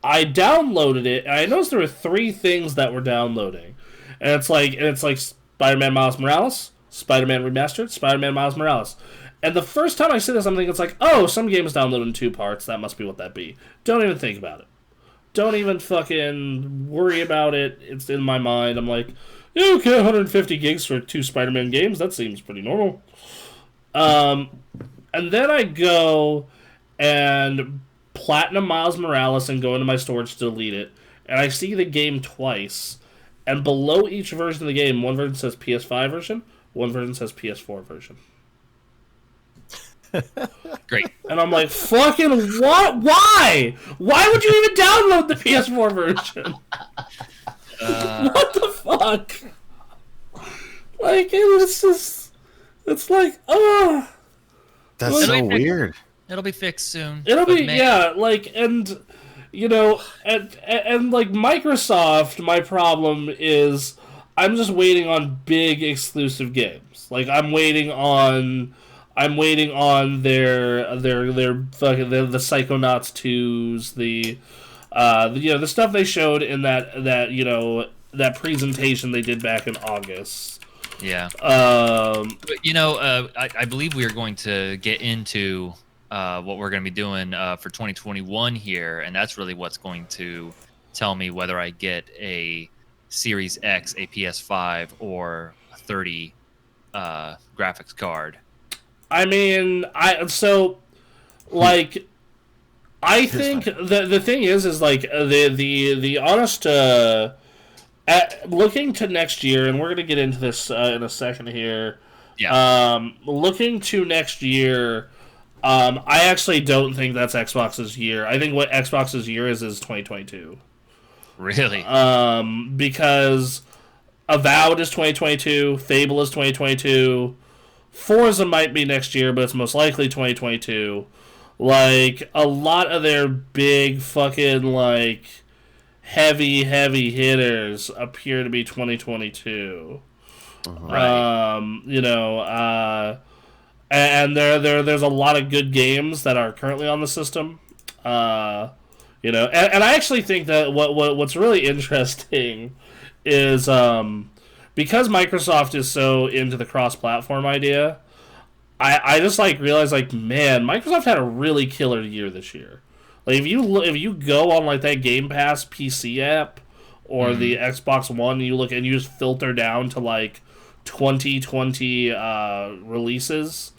downloaded it, and I noticed there were three things that were downloading. And it's like Spider-Man Miles Morales, Spider-Man Remastered, Spider-Man Miles Morales. And the first time I see this, I'm thinking it's like, oh, some game's downloaded in 2 parts. That must be what that be. Don't even think about it. Don't even fucking worry about it. It's in my mind. I'm like, yeah, okay, 150 gigs for 2 Spider-Man games. That seems pretty normal. And then I go and platinum Miles Morales and go into my storage to delete it. And I see the game twice. And below each version of the game, one version says PS5 version, one version says PS4 version. Great. And I'm like, fucking what? Why? Why would you even download the PS4 version? What the fuck? Like, it's like, oh. That's so weird. It'll be fixed soon. It'll be, yeah, like, and you know, and like Microsoft, my problem is I'm just waiting on big exclusive games. Like I'm waiting on their fucking the Psychonauts 2s, the stuff they showed in that presentation they did back in August. Yeah. But, I believe we are going to get into what we're going to be doing for 2021 here, and that's really what's going to tell me whether I get a Series X, a PS5, or a 30 graphics card. I mean, like I think the thing is like the honest looking to next year, and we're gonna get into this in a second here. Yeah. Looking to next year, I actually don't think that's Xbox's year. I think what Xbox's year is 2022. Really? Because Avowed is 2022, Fable is 2022, Forza might be next year, but it's most likely 2022. Like, a lot of their big fucking, like, heavy hitters appear to be 2022. Right. And there's a lot of good games that are currently on the system. And I actually think that what's really interesting is because Microsoft is so into the cross-platform idea. I just like realized like, man, Microsoft had a really killer year this year. Like if you go on like that Game Pass PC app or the Xbox One, you look and you just filter down to like 2020 releases.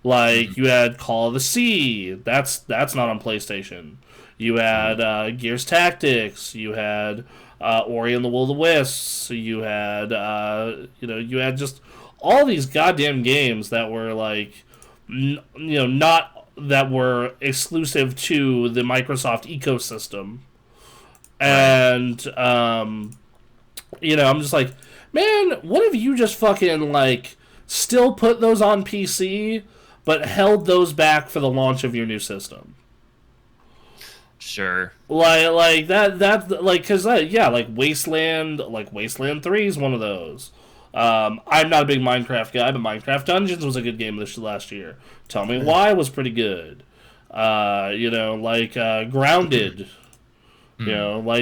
Like you had Call of the Sea, that's not on PlayStation. You had Gears Tactics. You had Ori and the Will of the Wisps. You had you had just all these goddamn games that were like not that were exclusive to the Microsoft ecosystem. And I'm just like, man, what if you just fucking like still put those on PC but held those back for the launch of your new system? Sure. Like that like because like Wasteland 3 is one of those. I'm not a big Minecraft guy, but Minecraft Dungeons was a good game this last year. Tell Me Why was pretty good. Grounded. Like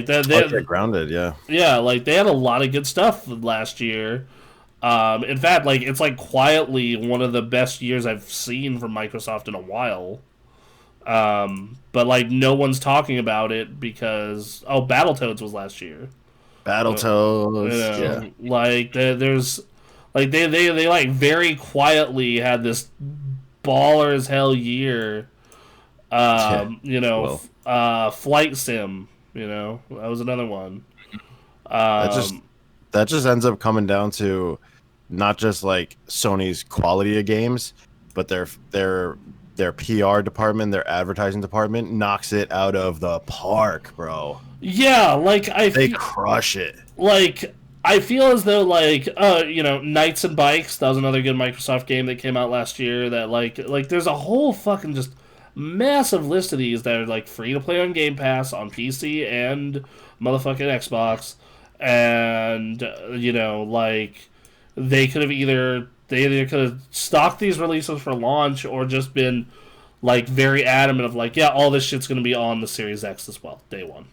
that. Grounded, yeah. Yeah, like they had a lot of good stuff last year. In fact, like it's like quietly one of the best years I've seen from Microsoft in a while. But like no one's talking about it because Battletoads was last year. Battletoads, yeah. Like there's like they like very quietly had this baller as hell year. Flight Sim, that was another one. That just ends up coming down to not just like Sony's quality of games, but their PR department, their advertising department knocks it out of the park, bro. Yeah, like they crush it. Like I feel as though like Knights and Bikes, that was another good Microsoft game that came out last year. That like there's a whole fucking just massive list of these that are like free to play on Game Pass on PC and motherfucking Xbox, and like they either could have stocked these releases for launch or just been like very adamant of like, yeah, all this shit's gonna be on the Series X as well, day one.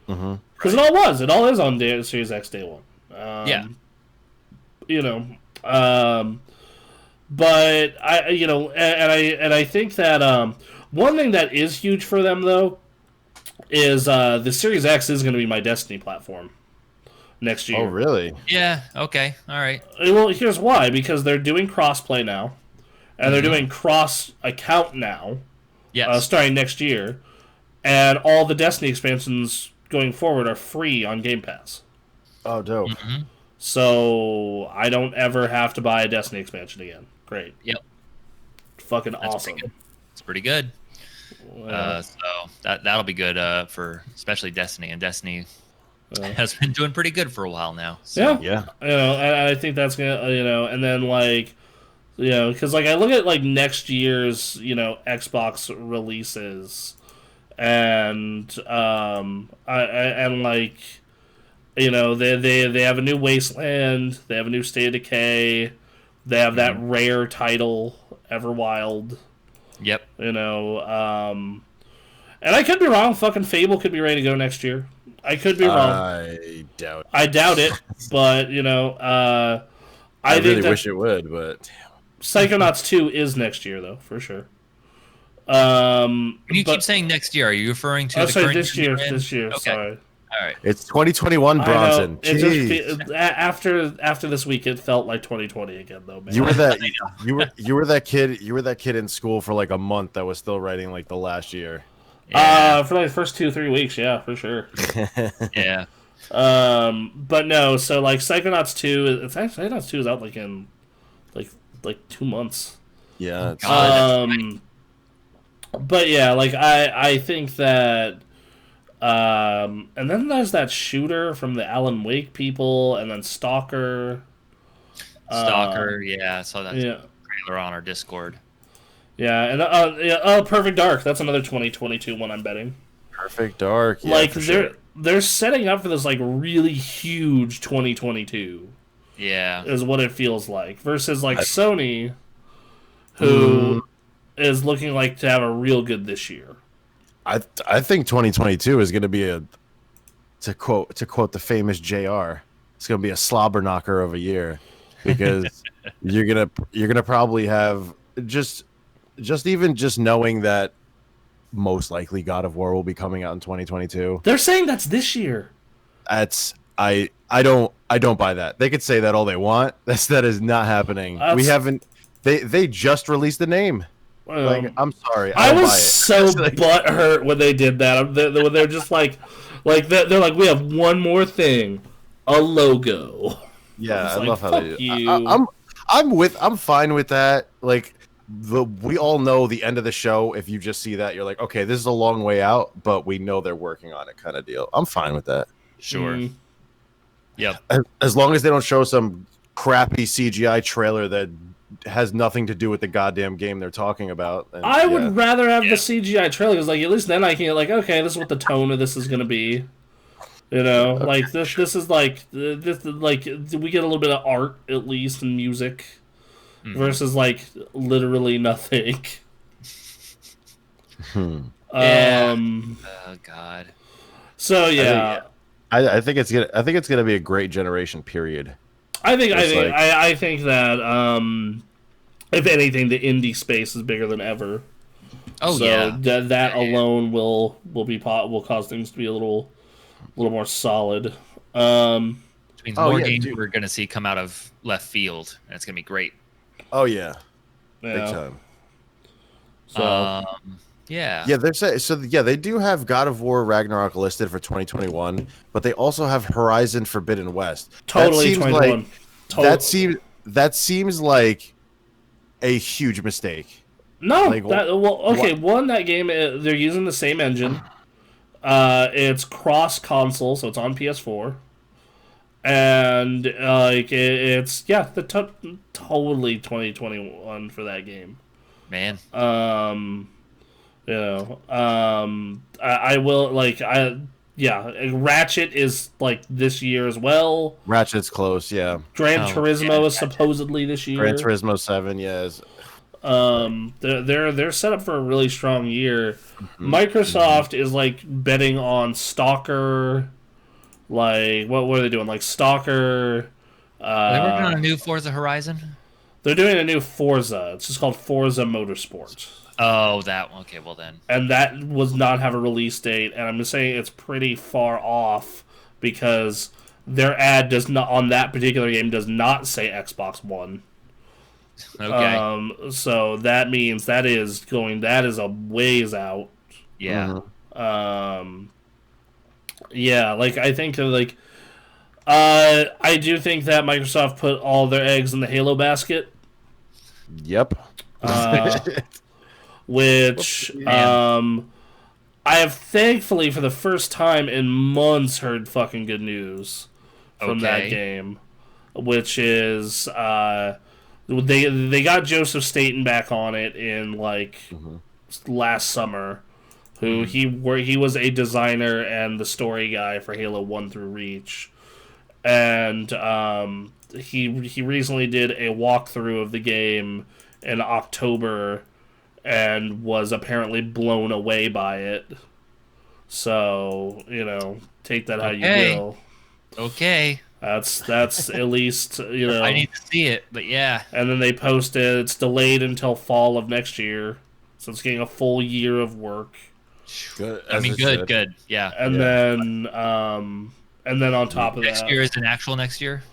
Because it all is on Series X day one. But I think that one thing that is huge for them though is the Series X is going to be my Destiny platform next year. Oh, really? Yeah. Okay. All right. Well, here's why: because they're doing crossplay now, and they're doing cross account now. Yes. Starting next year, and all the Destiny expansions going forward are free on Game Pass. Oh, dope. So I don't ever have to buy a Destiny expansion again. Great. Yep. Fucking That's awesome. It's pretty good. So that'll be good for especially Destiny, and Destiny has been doing pretty good for a while now. So. Yeah. I think that's gonna and then like because like I look at like next year's Xbox releases, and and like they have a new Wasteland, they have a new State of Decay, they have that rare title Everwild. Yep. And I could be wrong. Fucking Fable could be ready to go next year. I could be wrong. I doubt it, but I think really that wish it would, but Psychonauts 2 is next year though, for sure. When you keep saying next year, are you referring to the current this year? This year, okay. Sorry. All right. It's 2021, Bronson. After this week, it felt like 2020 again, though, man. You were that you were that kid. You were that kid in school for like a month that was still writing like the last year. Yeah. For like the first 2-3 weeks, yeah, for sure. Yeah. But no, so like Psychonauts 2, Psychonauts 2 is out like in like 2 months. Yeah. But yeah, like I think that. And then there's that shooter from the Alan Wake people, and then Stalker. Yeah, I saw that trailer on our Discord. Yeah, and Perfect Dark. That's another 2022 one I'm betting. Perfect Dark. Yeah, like sure. they're setting up for this like really huge 2022. Yeah, is what it feels like versus like Sony, who is looking like to have a real good this year. I think 2022 is going to be to quote the famous JR. It's going to be a slobber knocker of a year because you're gonna probably have just knowing that most likely God of War will be coming out in 2022. They're saying that's this year. That's I don't buy that. They could say that all they want. That is not happening. We haven't. They just released the name. Like, I'm sorry. I was so butthurt when they did that. When they're just like they're like, we have one more thing, a logo. Yeah, I like, love how they do. You. I'm fine with that. Like, we all know the end of the show. If you just see that, you're like, okay, this is a long way out, but we know they're working on it, kind of deal. I'm fine with that. Sure. Yep. As long as they don't show some crappy CGI trailer that has nothing to do with the goddamn game they're talking about. And, I would rather have the CGI trailer because, like, at least then I can like, okay, this is what the tone of this is gonna be. Okay. Like this is like this like we get a little bit of art at least and music versus like literally nothing. Oh God. So yeah. I think it's gonna be a great generation period. I think that if anything, the indie space is bigger than ever. Oh, so yeah. That alone will cause things to be a little more solid. Which means more games we're gonna see come out of left field, and it's gonna be great. Oh yeah. Big time. So yeah. They're saying so. Yeah, they do have God of War Ragnarok listed for 2021, but they also have Horizon Forbidden West. Totally 21. That seems like a huge mistake. No, that game they're using the same engine. It's cross console, so it's on PS4, and it's totally 2021 for that game. Man. I will Ratchet is like this year as well. Ratchet's close, yeah. Gran Turismo is supposedly this year. Gran Turismo 7, yes. They're set up for a really strong year. Microsoft is like betting on Stalker. Like what are they doing? Like Stalker. Are they working on a new Forza Horizon? They're doing a new Forza. It's just called Forza Motorsport. Oh, that one. Okay, well then. And that was not have a release date, and I'm just saying it's pretty far off because their ad does not on that particular game does not say Xbox One. Okay. So that means that is a ways out. Yeah. Yeah, like I think like I do think that Microsoft put all their eggs in the Halo basket. Yep. Which I have thankfully for the first time in months heard fucking good news from that game, which is they got Joseph Staten back on it in like last summer, who he was a designer and the story guy for Halo 1 through Reach. And he recently did a walkthrough of the game in October and was apparently blown away by it. So, take that how you will. Okay. That's at least, I need to see it, but yeah. And then they posted it's delayed until fall of next year. So it's getting a full year of work. Good. Good. Yeah. And then on top of that, next year is an actual next year?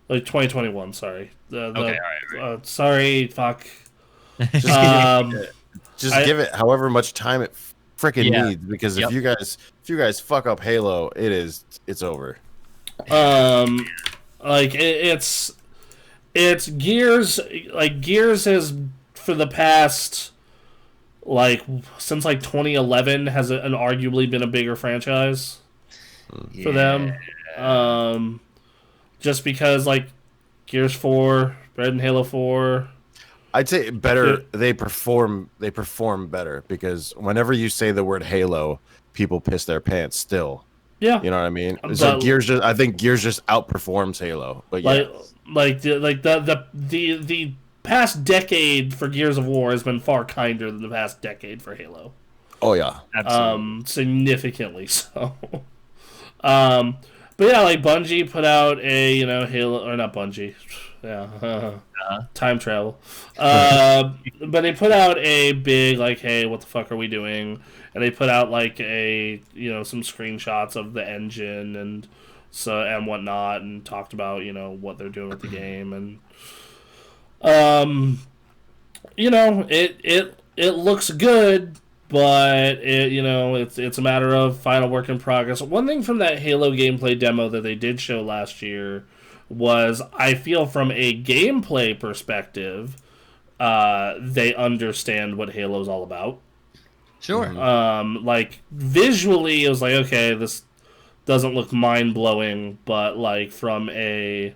Like 2021, sorry. Okay, all right. Sorry, fuck. Just give it however much time it freaking needs, because if you guys fuck up Halo, it's over. Like it's Gears. Like Gears has for the past since 2011 has an arguably been a bigger franchise for them. Just because Gears 4, better than Halo 4. I'd say better. They perform better, because whenever you say the word Halo, people piss their pants still. Yeah, you know what I mean. So I think Gears just outperforms Halo. But the past decade for Gears of War has been far kinder than the past decade for Halo. Oh yeah, absolutely, significantly so. But yeah, Bungie put out a Halo, or not Bungie, time travel. But they put out a big hey, what the fuck are we doing? And they put out some screenshots of the engine and whatnot, and talked about what they're doing with the game, and it looks good. But it's a matter of final work in progress. One thing from that Halo gameplay demo that they did show last year was, I feel from a gameplay perspective, they understand what Halo's all about. Sure. Visually, it was okay, this doesn't look mind blowing, but from a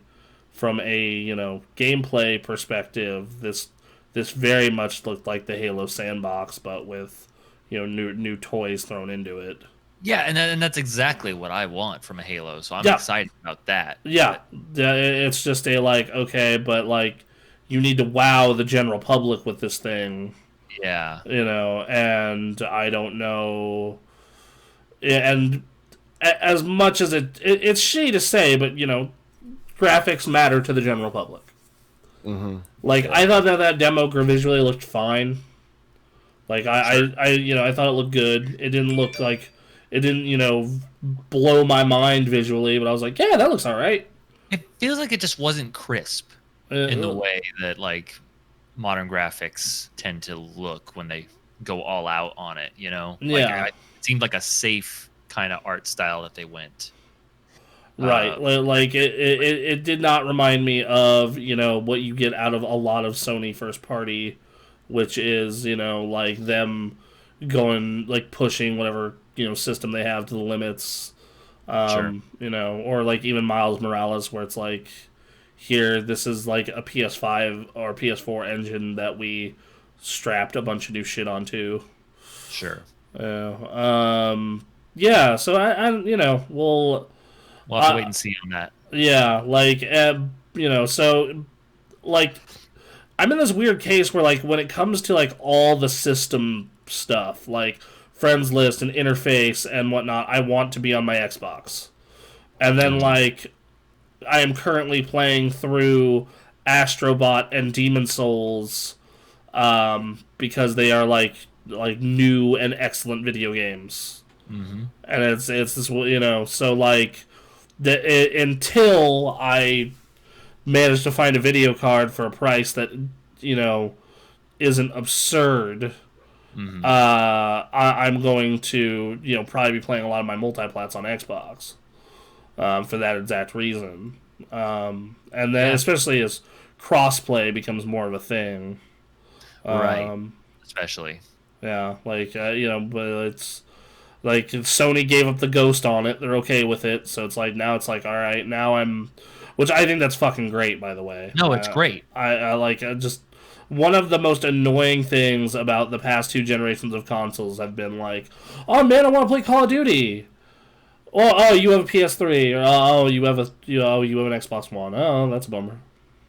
gameplay perspective, this very much looked like the Halo sandbox, but with new toys thrown into it. Yeah, and that's exactly what I want from a Halo, so I'm excited about that. Yeah, it's just okay, but you need to wow the general public with this thing. Yeah. And I don't know. And as much as it's shitty to say, but graphics matter to the general public. Mm-hmm. I thought that demo visually looked fine. I thought it looked good. It didn't look it didn't blow my mind visually, but I was yeah, that looks all right. It feels like it just wasn't crisp in the way that modern graphics tend to look when they go all out on it. It seemed like a safe kind of art style that they went. Right, it did not remind me of what you get out of a lot of Sony first party, which is them going pushing whatever system they have to the limits, sure. Or even Miles Morales, where it's here, this is a PS5 or PS4 engine that we strapped a bunch of new shit onto. Sure. Yeah. So I we'll have to wait and see on that. Yeah, so I'm in this weird case where when it comes to all the system stuff, friends list and interface and whatnot, I want to be on my Xbox. And then I am currently playing through Astrobot and Demon Souls because they are new and excellent video games. Mm-hmm. And it's this so until I manage to find a video card for a price that isn't absurd, mm-hmm. I'm going to probably be playing a lot of my multiplats on Xbox for that exact reason, and then especially as crossplay becomes more of a thing, right? Especially, yeah, but it's Sony gave up the ghost on it; they're okay with it, so it's now it's all right, now I'm. Which I think that's fucking great, by the way. No, it's great. I one of the most annoying things about the past 2 generations of consoles have been like, oh man, I want to play Call of Duty. Oh, you have a PS3, or you have you have an Xbox One. Oh, that's a bummer.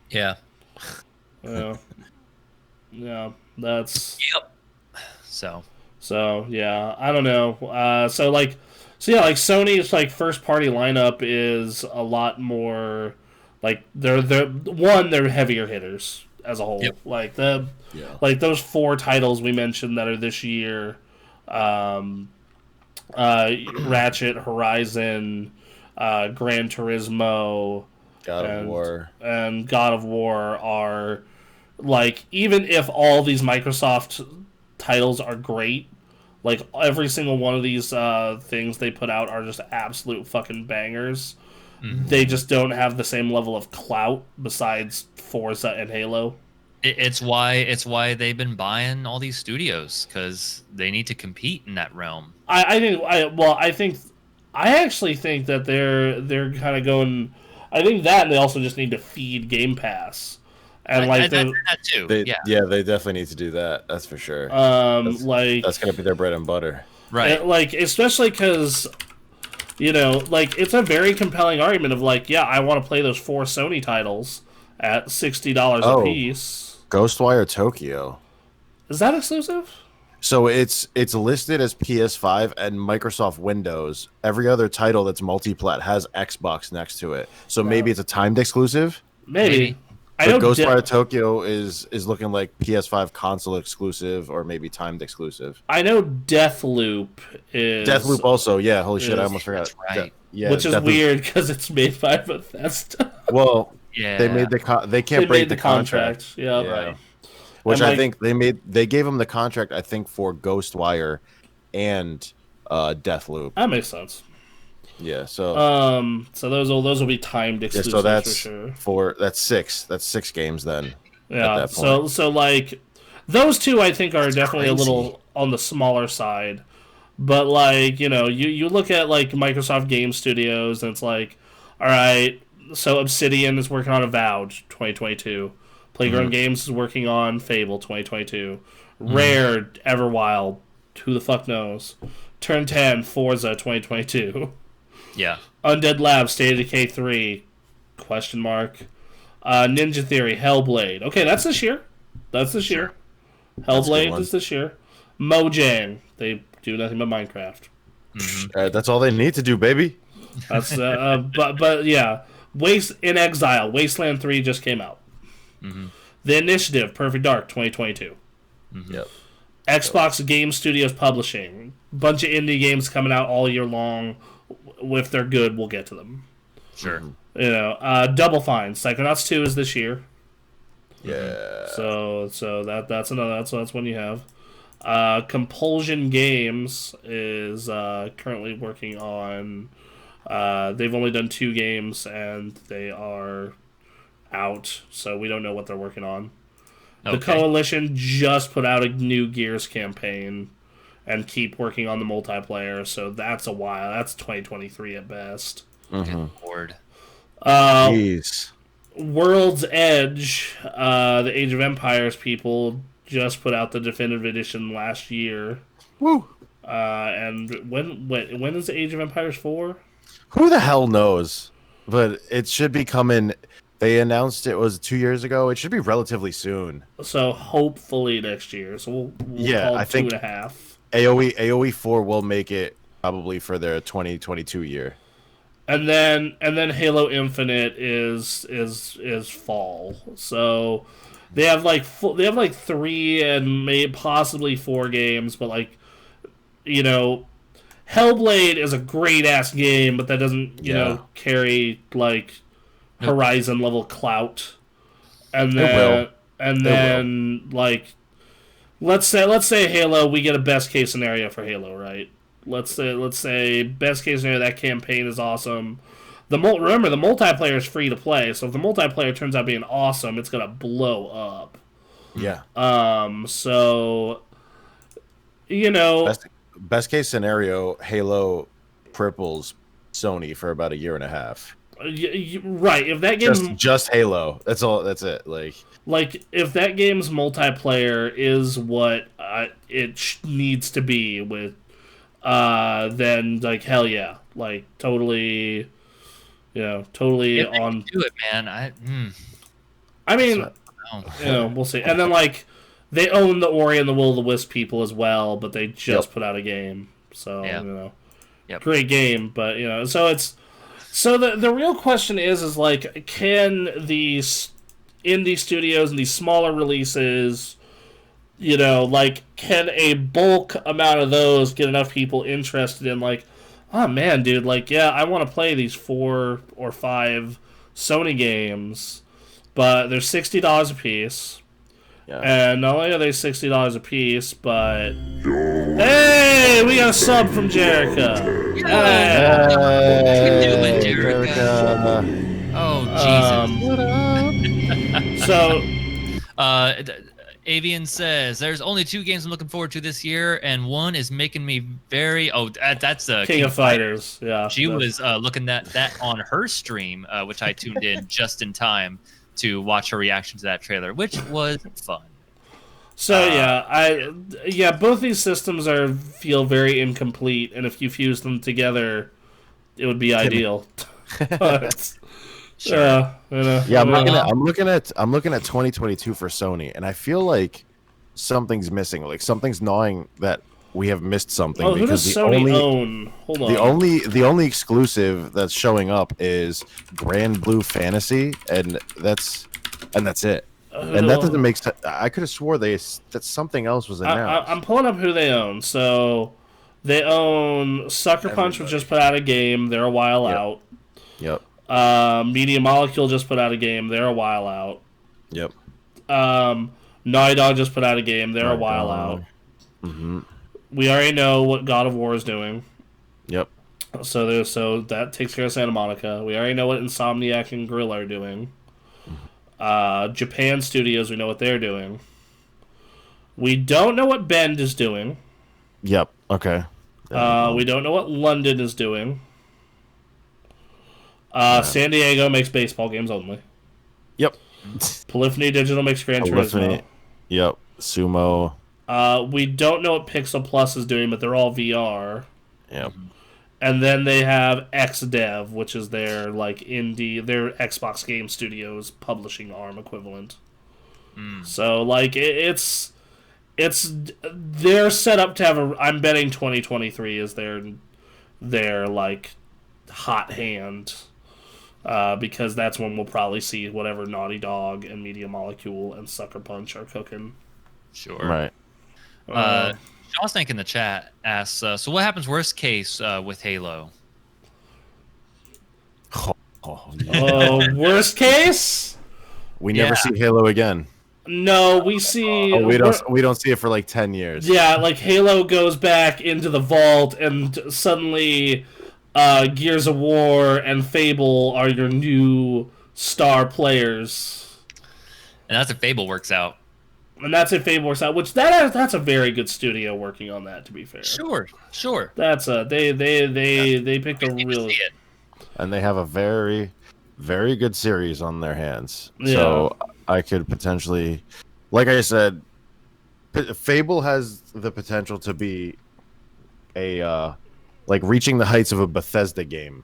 Yeah. Yeah, yeah, that's Yep. So. so yeah. I don't know. Like Sony's like first party lineup is a lot more like they're heavier hitters as a whole. Yep. Yeah. Like those 4 titles we mentioned that are this year, um, Ratchet, Horizon, Gran Turismo, God of War. and God of War are like, even if all these Microsoft titles are great, like every single one of these things they put out are just absolute fucking bangers. They just don't have the same level of clout besides Forza and Halo. It's why they've been buying all these studios, because they need to compete in that realm. I actually think that they're kind of going. I think that, and they also just need to feed Game Pass, and That too. They definitely need to do that. That's for sure. That's gonna be their bread and butter. Right. Like, especially because, like, it's a very compelling argument of like, yeah, I want to play those 4 Sony titles at $60 a piece. Ghostwire Tokyo. Is that exclusive? So it's listed as PS5 and Microsoft Windows. Every other title that's multi-plat has Xbox next to it. So maybe it's a timed exclusive. Maybe. But Ghostwire Tokyo is looking like PS5 console exclusive, or maybe timed exclusive. I know Deathloop is. Deathloop also, yeah. Holy shit, I almost forgot. That's right. Yeah, which is weird because it's made by Bethesda. Well, Yeah. they made they can't break the contract. Yeah, Yeah. right. Which And, I think they gave them the contract, I think, for Ghostwire and Deathloop. That makes sense. Yeah, so So those will be timed exclusives so that's for sure. that's 6 games then. Yeah. At that point. So like those 2 I think are definitely crazy. a little on the smaller side. But like, you look at like Microsoft Game Studios and it's like, all right, so Obsidian is working on Avowed 2022. Playground Games is working on Fable 2022. Rare, Everwild, who the fuck knows? Turn 10, Forza 2022. Yeah. Undead Labs, State of Decay 3, question mark. Ninja Theory, Hellblade. Okay, that's this year. That's this year. Hellblade is this year. Mojang, they do nothing but Minecraft. That's all they need to do, baby. That's but yeah, in Exile, Wasteland 3 just came out. The Initiative, Perfect Dark 2022. Yep. Xbox Game Studios Publishing, bunch of indie games coming out all year long. If they're good, we'll get to them. Sure. Double Fine, Psychonauts 2 is this year. Yeah. So that's another. That's one you have. Compulsion Games is currently working on. They've only done 2 games and they are out, so we don't know what they're working on. Okay. The Coalition just put out a new Gears campaign and keep working on the multiplayer, so that's a while. That's 2023 at best. Good Lord. Jeez. World's Edge, the Age of Empires people just put out the definitive edition last year. Woo. And when is the Age of Empires 4? Who the hell knows? But it should be coming. They announced it was 2 years ago. It should be relatively soon. So hopefully next year. So we'll call it I think 2.5. AOE 4 will make it probably for their 2022 year. And then Halo Infinite is fall. So they have like 3 and maybe possibly 4 games, but like, Hellblade is a great ass game, but that doesn't carry like Horizon level clout. And then like let's say Halo, we get a best case scenario for Halo, right? Let's say best case scenario, that campaign is awesome. Remember, the multiplayer is free to play, so if the multiplayer turns out being awesome, it's gonna blow up. Yeah. So Best case scenario, Halo cripples Sony for about a year and a half. Right. If that game's just Halo. That's all. That's it. like if that game's multiplayer is what it needs to be with, then like hell yeah, like totally, totally If they on. can do it, man, I mean, no. we'll see. And then like they own the Ori and the Will of the Wisp people as well, but they just put out a game, so great game, but so the real question is like, can these indie studios and these smaller releases, like, can a bulk amount of those get enough people interested in, like, oh man, dude, like, yeah, I want to play these 4 or 5 Sony games, but they're $60 a piece. Yeah. And not only are they $60 a piece, but hey, we got a sub from Jericho. Hey, Jericho. Oh Jesus! So, Avian says there's only 2 games I'm looking forward to this year, and one is making me very. Oh, that's King of Fighters. Yeah, she was looking at that on her stream, which I tuned in just in time to watch her reaction to that trailer, which was fun. So both these systems feel very incomplete, and if you fuse them together, it would be ideal. But, sure. I'm looking at 2022 for Sony, and I feel like something's missing. Like something's gnawing that we have missed something. Oh, who does Sony own? Hold on. The only exclusive that's showing up is Grand Blue Fantasy, and that's it. And that doesn't make sense. I could have swore that something else was announced. I'm pulling up who they own. So they own Sucker Punch, which just put out a game. They're a while out. Yep. Media Molecule just put out a game. They're a while out. Yep. Naughty Dog just put out a game. They're a while out. Mm-hmm. We already know what God of War is doing. Yep. So that takes care of Santa Monica. We already know what Insomniac and Guerrilla are doing. Japan Studios, we know what they're doing. We don't know what Bend is doing. Yep. Okay. We don't know what London is doing. San Diego makes baseball games only. Yep. Polyphony Digital makes Gran Turismo. Yep. Sumo. We don't know what Pixel Plus is doing, but they're all VR. Yep. And then they have XDev, which is their their Xbox Game Studios publishing arm equivalent. So like it's they're set up to have I'm betting 2023 is their like hot hand, because that's when we'll probably see whatever Naughty Dog and Media Molecule and Sucker Punch are cooking. Sure. Right. Shawshank in the chat asks, so what happens worst case with Halo? Worst case? We never see Halo again. No, we see. We don't see it for like 10 years. Yeah, like Halo goes back into the vault, and suddenly, Gears of War and Fable are your new star players. And that's if Fable works out. And that's if Fable works out, which that's a very good studio working on that. To be fair, sure. That's they picked a real. And they have a very, very good series on their hands. Yeah. So I could potentially, like I said, Fable has the potential to be a like reaching the heights of a Bethesda game.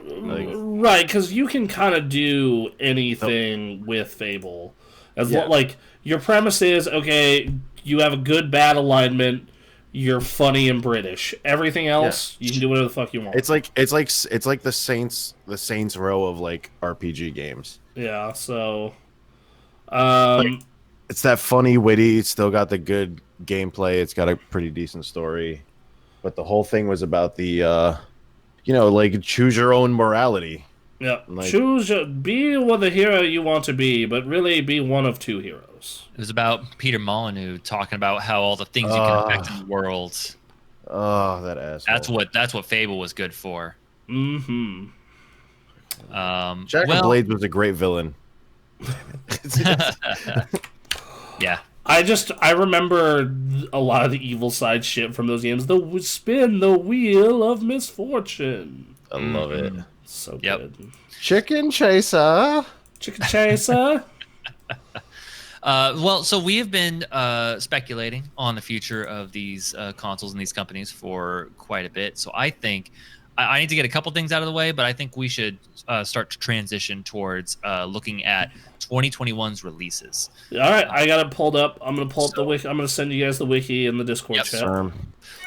Right, because you can kind of do anything with Fable. Like, your premise is, okay, you have a good bad alignment, you're funny and British. Everything else, you can do whatever the fuck you want. It's like the Saints Row of like RPG games. Yeah, so it's that funny, witty, it's still got the good gameplay, it's got a pretty decent story. But the whole thing was about the like choose your own morality. Yeah, be what the hero you want to be, but really be one of 2 heroes. It was about Peter Molyneux talking about how all the things you can affect in the world. Oh, that asshole. That's what Fable was good for. Mm-hmm. Jack of Blades was a great villain. Yeah. I remember a lot of the evil side shit from those games. Spin the wheel of misfortune. I love it. So Yep. good. Chicken Chaser. Chicken Chaser. Well, so we have been speculating on the future of these consoles and these companies for quite a bit. So I think I need to get a couple things out of the way, but I think we should start to transition towards looking at 2021's releases. All right, I got it pulled up. I'm gonna pull up the So- wiki. I'm gonna send you guys the wiki in the Discord Yep. chat.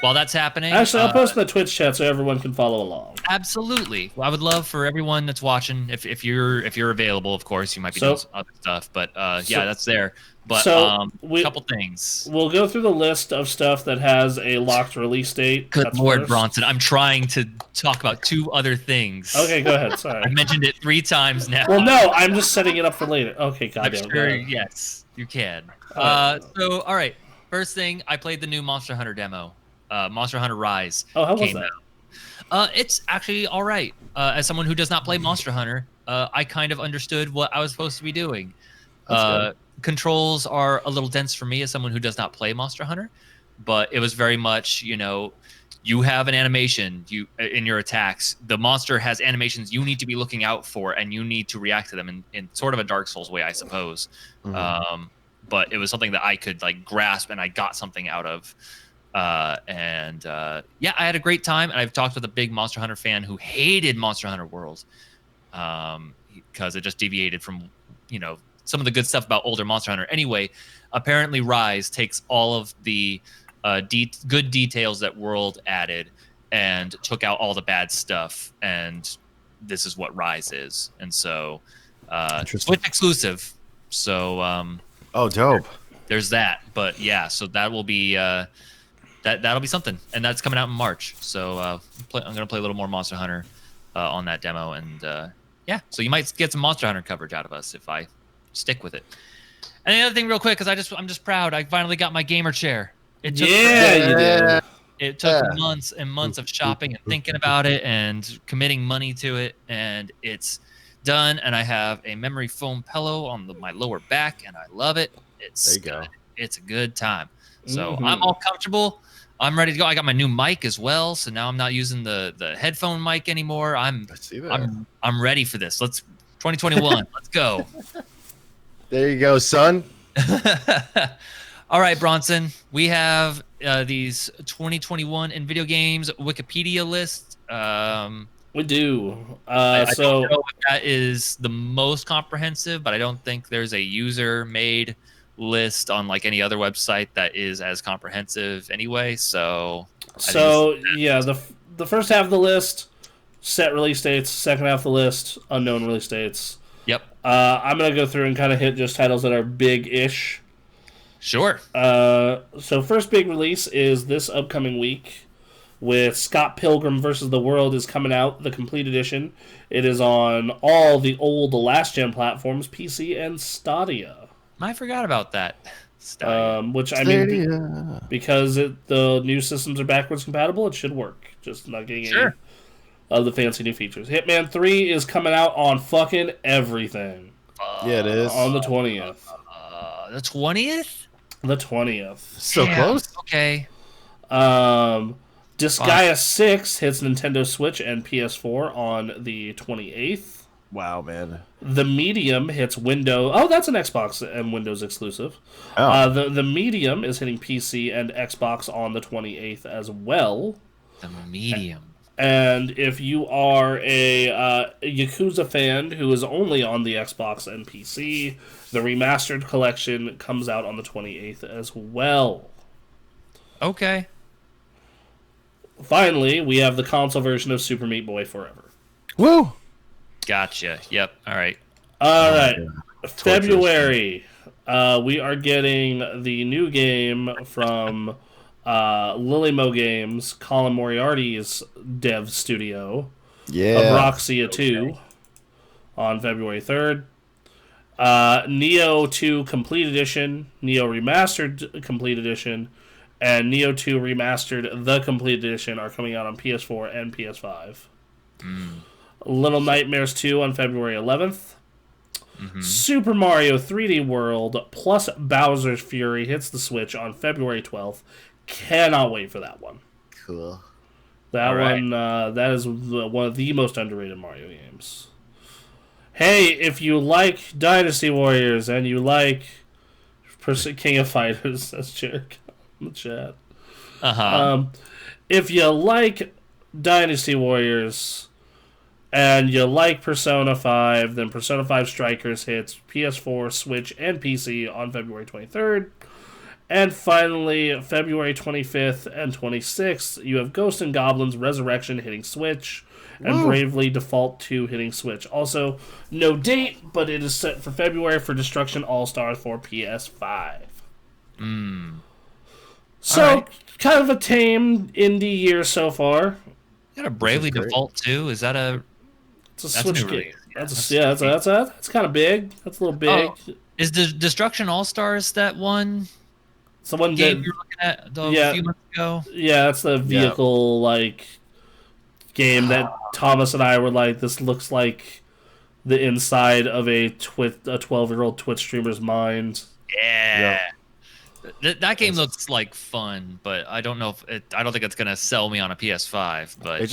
While that's happening, Actually, I'll post in the Twitch chat so everyone can follow along. absolutely. Well, I would love for everyone that's watching, if you're available, of course, you might be So- doing some other stuff, but yeah, that's there. But so a couple things. We'll go through the list of stuff that has a locked release date. Good That's Lord, first. Bronson, I'm trying to talk about 2 other things. Okay, go ahead. Sorry. I mentioned it 3 times now. Well, no, I'm just setting it up for later. Okay, I'm goddamn. sure, yes, you can. So, all right. First thing, I played the new Monster Hunter demo. Monster Hunter Rise. Oh, how was came that? out. It's actually all right. As someone who does not play Monster Hunter, I kind of understood what I was supposed to be doing. Controls are a little dense for me as someone who does not play Monster Hunter, but it was very much, you have an animation in your attacks. The monster has animations you need to be looking out for, and you need to react to them in sort of a Dark Souls way, I suppose. Mm-hmm. But it was something that I could grasp, and I got something out of. Yeah, I had a great time, and I've talked with a big Monster Hunter fan who hated Monster Hunter World because it just deviated from, some of the good stuff about older Monster Hunter. Anyway, apparently Rise takes all of the good details that World added and took out all the bad stuff, and this is what Rise is. And so Switch exclusive. So Oh, dope. there's that. But yeah, so that will be that'll be something, and that's coming out in March. So I'm gonna play a little more Monster Hunter on that demo, and yeah, so you might get some Monster Hunter coverage out of us if I stick with it. And the other thing, real quick, because I'm just proud. I finally got my gamer chair. It took Yeah, you did. It took months and months of shopping and thinking about it and committing money to it, and it's done. And I have a memory foam pillow on my lower back, and I love it. There you go. It's a good time. So I'm all comfortable. I'm ready to go. I got my new mic as well, so now I'm not using the headphone mic anymore. I'm ready for this. 2021. Let's go. There you go, son. All right, Bronson. We have these 2021 in video games Wikipedia list. We do. I don't know if that is the most comprehensive, but I don't think there's a user-made list on any other website that is as comprehensive anyway. So yeah, the first half of the list, set release dates. Second half of the list, unknown release dates. Yep. I'm gonna go through and kind of hit just titles that are big-ish. Sure. So first big release is this upcoming week with Scott Pilgrim vs. the World is coming out, the complete edition. It is on all the old last-gen platforms, PC and Stadia. I forgot about that. Which, I mean, because the new systems are backwards compatible, it should work. Just not getting any of the fancy new features. Hitman 3 is coming out on fucking everything. Yeah, it is. On the 20th. The 20th? The 20th. So close. Okay. Disgaea 6 hits Nintendo Switch and PS4 on the 28th. Wow, man. The Medium hits Windows. Oh, that's an Xbox and Windows exclusive. Oh. The Medium is hitting PC and Xbox on the 28th as well. The Medium. And if you are a Yakuza fan who is only on the Xbox and PC, the Remastered Collection comes out on the 28th as well. Okay. Finally, we have the console version of Super Meat Boy Forever. Woo! Gotcha. Yep. All right. All right. Yeah. February, we are getting the new game from Lilymo Games, Colin Moriarty's dev studio, Yeah. Abroxia 2, on February 3rd. Neo 2 Complete Edition, Neo Remastered Complete Edition, and Neo 2 Remastered The Complete Edition are coming out on PS4 and PS5. Little Nightmares 2 on February 11th. Super Mario 3D World plus Bowser's Fury hits the Switch on February 12th. Cannot wait for that one. Cool. That All right. one, that is one of the most underrated Mario games. Hey, if you like Dynasty Warriors and you like King of Fighters, that's Jerk in the chat. Uh-huh. Um, if you like Dynasty Warriors and you like Persona 5, then Persona 5 Strikers hits PS4, Switch, and PC on February 23rd. And finally, February 25th and 26th, you have Ghosts and Goblins Resurrection hitting Switch, and Woo. Bravely Default 2 hitting Switch. Also, no date, but it is set for February for Destruction All Stars for PS5. So, Alright. kind of a tame indie year so far. You got a Bravely great. Default too? Is that a It's a That's Switch new game. release. Yeah, That's kind of big. That's a little big. Oh, is the Destruction All Stars that one Someone game did, you were looking at Yeah. a few months ago? yeah, that's the vehicle like game that Thomas and I were like, this looks like the inside of a 12-year-old Twitch streamer's mind. Yeah. That game looks like fun, but I don't know I don't think it's gonna sell me on a PS5. But It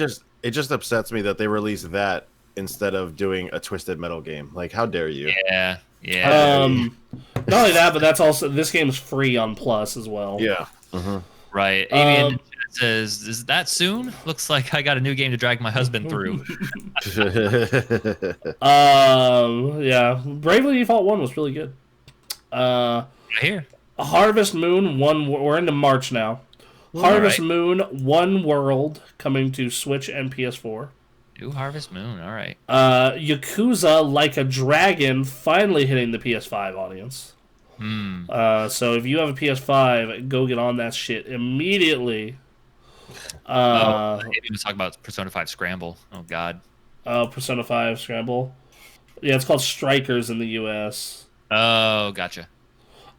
just upsets me that they released that instead of doing a Twisted Metal game. Like, how dare you? yeah. Not only that, but that's also this game is free on Plus as well. Yeah. Right. Avian says, "Is that soon? Looks like I got a new game to drag my husband through." Yeah, Bravely Default 1 was really good. Right here. Harvest Moon 1, we're into March now. Harvest Moon 1 World coming to Switch and PS4. New Harvest Moon. All right. Yakuza Like a Dragon finally hitting the PS5 audience. So if you have a PS5, go get on that shit immediately. I didn't even talk about Persona 5 Scramble. Oh God. Persona 5 Scramble. Yeah, it's called Strikers in the US. Oh, gotcha.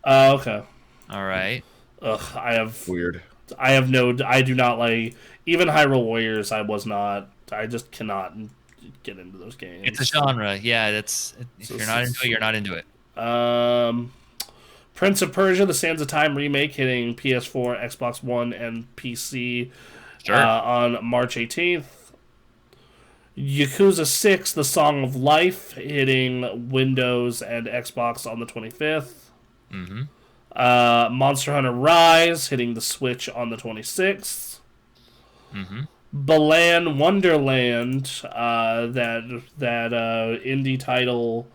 Okay. All right. Ugh, Weird. I do not like, even Hyrule Warriors, I just cannot get into those games. It's a genre. Yeah, if you're not into it, you're not into it. Prince of Persia: The Sands of Time remake hitting PS4, Xbox One, and PC Sure. on March 18th. Yakuza 6: The Song of Life hitting Windows and Xbox on the 25th. Monster Hunter Rise hitting the Switch on the 26th. Balan Wonderland, that indie title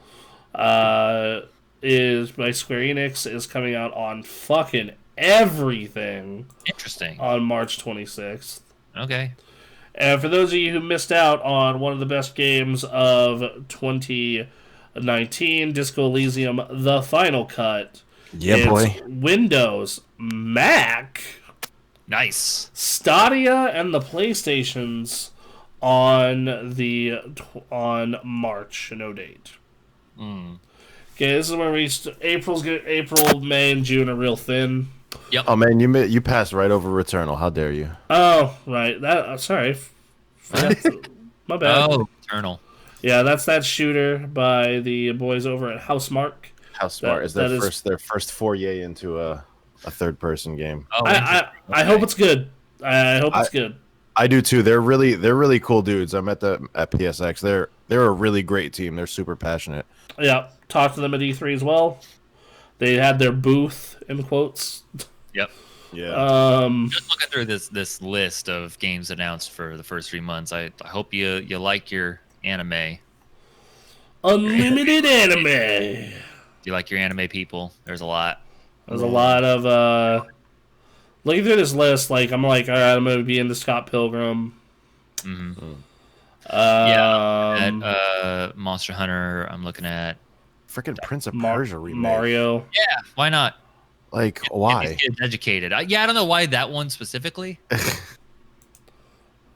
is by Square Enix, is coming out on fucking everything Interesting. on March 26th. Okay. And for those of you who missed out on one of the best games of 2019, Disco Elysium: The Final Cut. Yeah, It's boy. Windows, Mac, Nice. Stadia, and the PlayStations on March. No date. Okay, this is where April, May, and June are real thin. Yep. Oh man, you passed right over Returnal. How dare you? Oh, right. Sorry. My bad. Oh, Eternal. Yeah, that's that shooter by the boys over at Housemark. How smart That- is that their first foray into a third person game? Oh, I hope it's good. I hope it's good. I do too. They're really cool dudes. I met them at PSX. They're a really great team. They're super passionate. Yeah, talked to them at E3 as well. They had their booth in quotes. Yep. Yeah. Just looking through this list of games announced for the first 3 months, I hope you like your anime. Unlimited anime. Do you like your anime people? There's a lot. There's a lot of looking through this list. Like I'm like, all right, I'm gonna be into Scott Pilgrim. Monster Hunter. I'm looking at. Freaking Prince of Persia remake. Mario. Yeah, why not? Like, Get why? these kids educated. I don't know why that one specifically.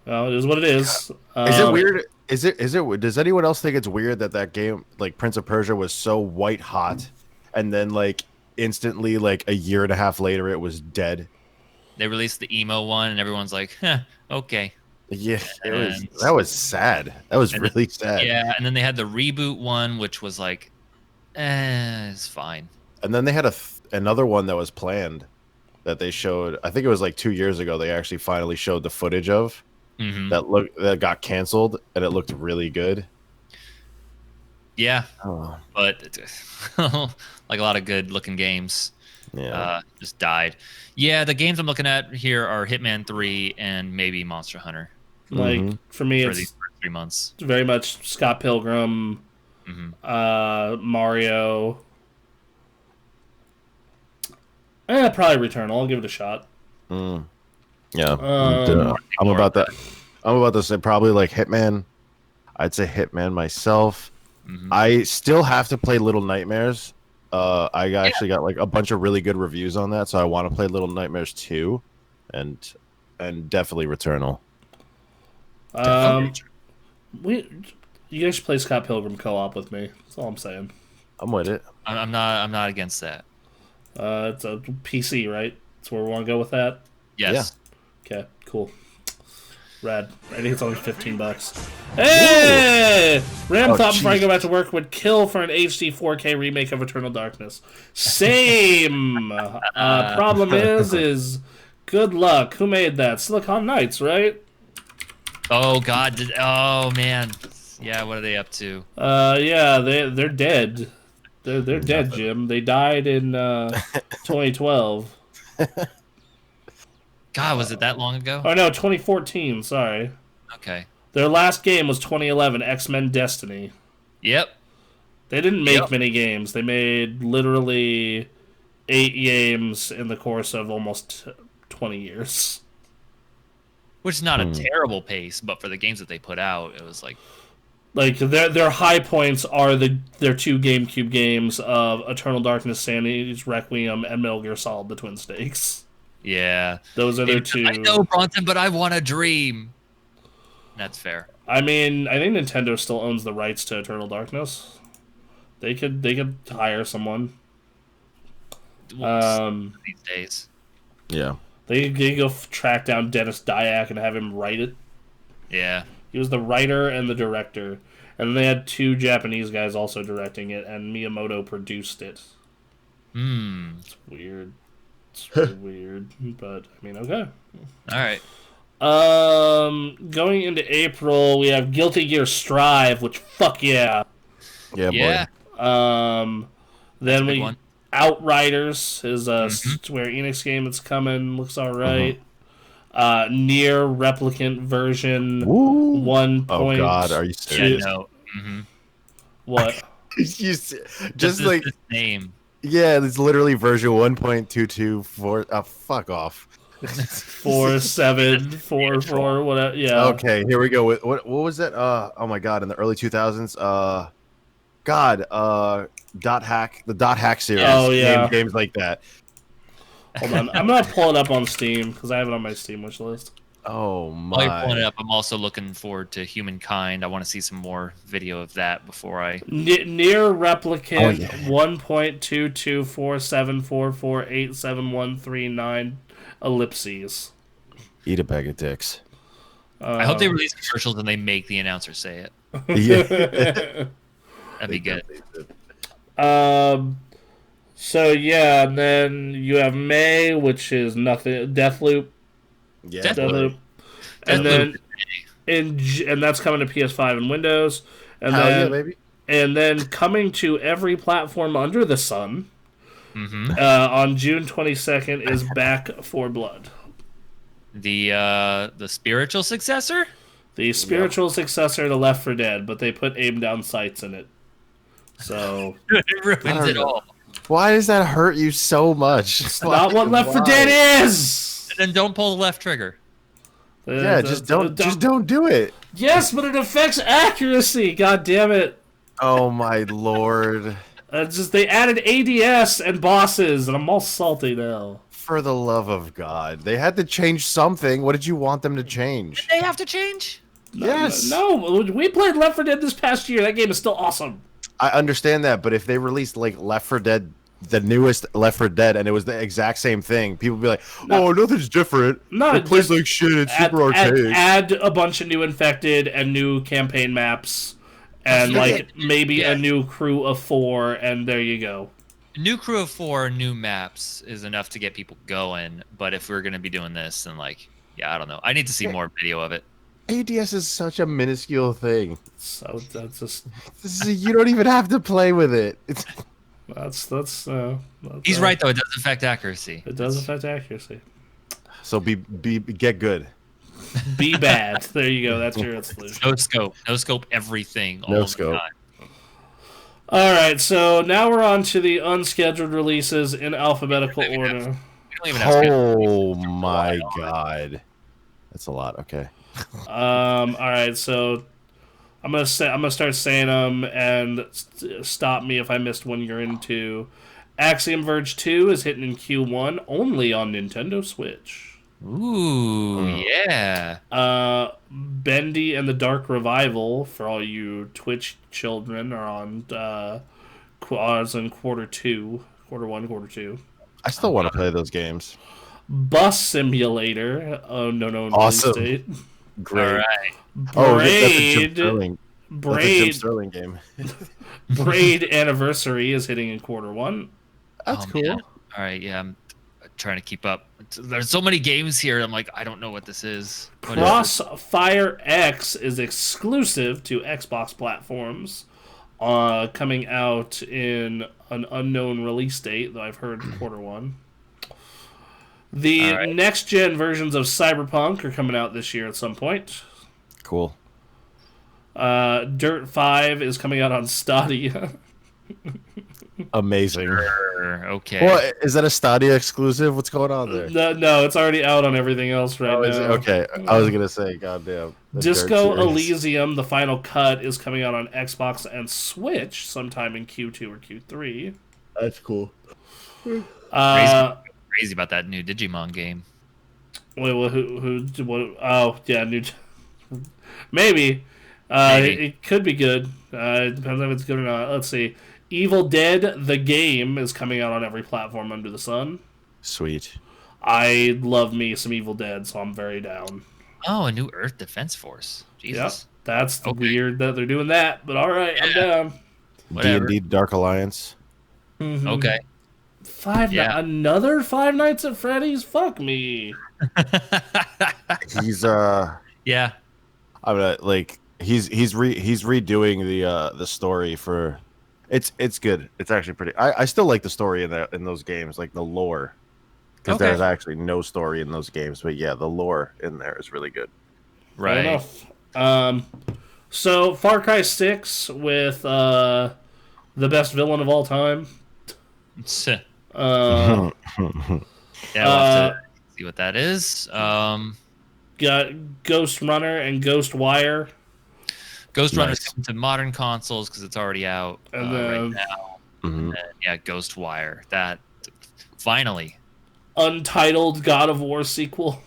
Well, it is what it is. Is it weird? Is it? Does anyone else think it's weird that game, like Prince of Persia, was so white hot, and then like instantly, like a year and a half later, it was dead? They released the emo one, and everyone's like, "Huh, okay." Yeah, that was sad. That was really sad. Yeah, and then they had the reboot one, which was like, it's fine. And then they had another one that was planned that they showed. I think it was like 2 years ago. They actually finally showed the footage of. that got canceled, and it looked really good. Yeah, Oh, but like a lot of good looking games, yeah. just died. Yeah, the games I'm looking at here are Hitman 3 and maybe Monster Hunter Like for me, for these it's first 3 months. very much Scott Pilgrim, Mario. Probably Returnal. I'll give it a shot. Yeah, Um, I'm about that. I'm about to say probably like Hitman. I'd say Hitman myself. I still have to play Little Nightmares. I actually got like a bunch of really good reviews on that, so I want to play Little Nightmares 2, and definitely Returnal. we you guys should play Scott Pilgrim co-op with me. That's all I'm saying. I'm with it. I'm not against that. It's a PC, right? That's where we want to go with that. Yes. Okay, cool. Rad. I think it's only $15. Hey! Ram thought before I go back to work would kill for an HD 4K remake of Eternal Darkness. Same. Problem is good luck. Who made that? Silicon Knights, right? Oh God. Oh man. Yeah. What are they up to? Yeah, they're dead. They're dead, Jim. They died in 2012. God, was it that long ago? Oh no, 2014. Sorry. Okay. Their last game was 2011, X-Men Destiny. Yep. They didn't make many games. They made literally 8 games in the course of almost 20 years. Which is not a terrible pace, but for the games that they put out, it was like their high points are their 2 GameCube games of Eternal Darkness, Sanity's Requiem, and Metal Gear Solid: The Twin Snakes. Yeah. Those are their 2. I know, Bronson, but I want a dream. That's fair. I mean, I think Nintendo still owns the rights to Eternal Darkness. They could hire someone. These days. Yeah. They could go track down Dennis Dyack and have him write it. Yeah. He was the writer and the director. And then they had 2 Japanese guys also directing it, and Miyamoto produced it. It's weird. It's really weird, but I mean, okay. All right. Going into April, we have Guilty Gear Strive, which fuck yeah. Yeah. Boy. Then we one. Outriders is a Square Enix game that's coming. Looks alright. Near Replicant version 1. Oh God, are you serious? Yeah, no. What? just like this name. Yeah, it's literally version 1.224. Fuck off. 4744 whatever. Yeah. Okay, here we go. What was that? Oh my God, in the early 2000s. Dot Hack, the Dot Hack series. Oh yeah. Games like that. Hold on, I'm gonna pull it up on Steam because I have it on my Steam wish list. Oh my. While you're pulling it up, I'm also looking forward to Humankind. I want to see some more video of that before I. Near Replicant 1.22474487139 ellipses. Eat a bag of dicks. I hope they release commercials and they make the announcer say it. Yeah. That'd be good. So yeah, and then you have May, which is nothing. Deathloop. Yeah. Deathloop. And then and that's coming to PS5 and Windows. And then baby. And then coming to every platform under the sun. On June 22nd is Back 4 Blood. The spiritual successor? The spiritual successor to Left 4 Dead, but they put aim down sights in it. So it ruins it all. Why does that hurt you so much? It's not what Left 4 Dead is. And then don't pull the left trigger. Yeah, just don't do it. Yes, but it affects accuracy. God damn it. Oh my lord. They added ADS and bosses, and I'm all salty now. For the love of God, they had to change something. What did you want them to change? Did they have to change? Yes. No, we played Left 4 Dead this past year. That game is still awesome. I understand that, but if they released like Left 4 Dead, the newest Left 4 Dead, and it was the exact same thing, people would be like, "Oh, nothing's different. It plays like shit. It's super archaic." Add a bunch of new infected and new campaign maps, and maybe a new crew of 4, and there you go. New crew of 4, new maps is enough to get people going. But if we're gonna be doing this, then I don't know. I need to see more video of it. ADS is such a minuscule thing. So that's just You don't even have to play with it. that's He's right though. It does affect accuracy. It does affect accuracy. So get good. Be bad. There you go. That's your solution. No scope everything. No all scope. The time. All right, so now we're on to the unscheduled releases in alphabetical order. We don't even have Oh my god, that's a lot. Okay. All right, so I'm gonna start saying them and stop me if I missed one you're into. Axiom Verge 2 is hitting in Q1 only on Nintendo Switch. Ooh, yeah. Bendy and the Dark Revival, for all you Twitch children, are on in quarter one, quarter two. I still want to play those games. Bus Simulator, no, Awesome. State. Great. All right. Braid, That's a Jim Sterling game. Braid Anniversary is hitting in quarter one. That's cool. Man. All right, yeah, I'm trying to keep up. There's so many games here. I'm like, I don't know what this is. Crossfire X is exclusive to Xbox platforms, coming out in an unknown release date, though I've heard quarter one. The next gen versions of Cyberpunk are coming out this year at some point. Cool. Dirt 5 is coming out on Stadia. Amazing. Sure, okay. Well, is that a Stadia exclusive? What's going on there? No, it's already out on everything else right now. Okay, I was gonna say, goddamn. Disco Elysium, the final cut, is coming out on Xbox and Switch sometime in Q2 or Q3. That's cool. Crazy about that new Digimon game. Wait, what? What? Oh, yeah, new. Maybe. It could be good. It depends if it's good or not. Let's see. Evil Dead, the game, is coming out on every platform under the sun. Sweet. I love me some Evil Dead, so I'm very down. Oh, a new Earth Defense Force. Jesus. Yep, that's weird that they're doing that, but all right, I'm down. D&D Dark Alliance. Mm-hmm. Okay. Another Five Nights at Freddy's? Fuck me. He's yeah. I'm like he's redoing the story for. It's good. It's actually pretty. I still like the story in those games, like the lore, because there's actually no story in those games. But yeah, the lore in there is really good. Right. So Far Cry 6 with the best villain of all time. Yeah, we'll have to see what that is. Got Ghost Runner and Ghost Wire. Ghost Runner's coming to modern consoles because it's already out right now. Mm-hmm. And, Ghost Wire. That finally. Untitled God of War sequel.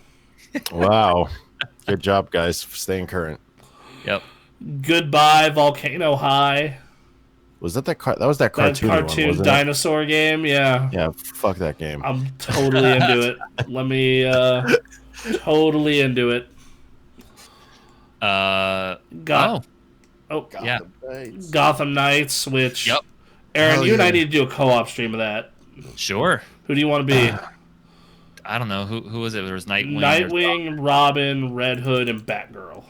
Wow, good job, guys, for staying current. Yep. Goodbye Volcano High. Was that was that cartoon? That cartoon one, dinosaur game? Yeah. Yeah. Fuck that game. I'm totally into it. Let me totally into it. Gotham Knights, which Aaron, you and I need to do a co-op stream of that. Sure. Who do you want to be? I don't know. Who was it? There was Nightwing. Nightwing, Robin, Red Hood, and Batgirl.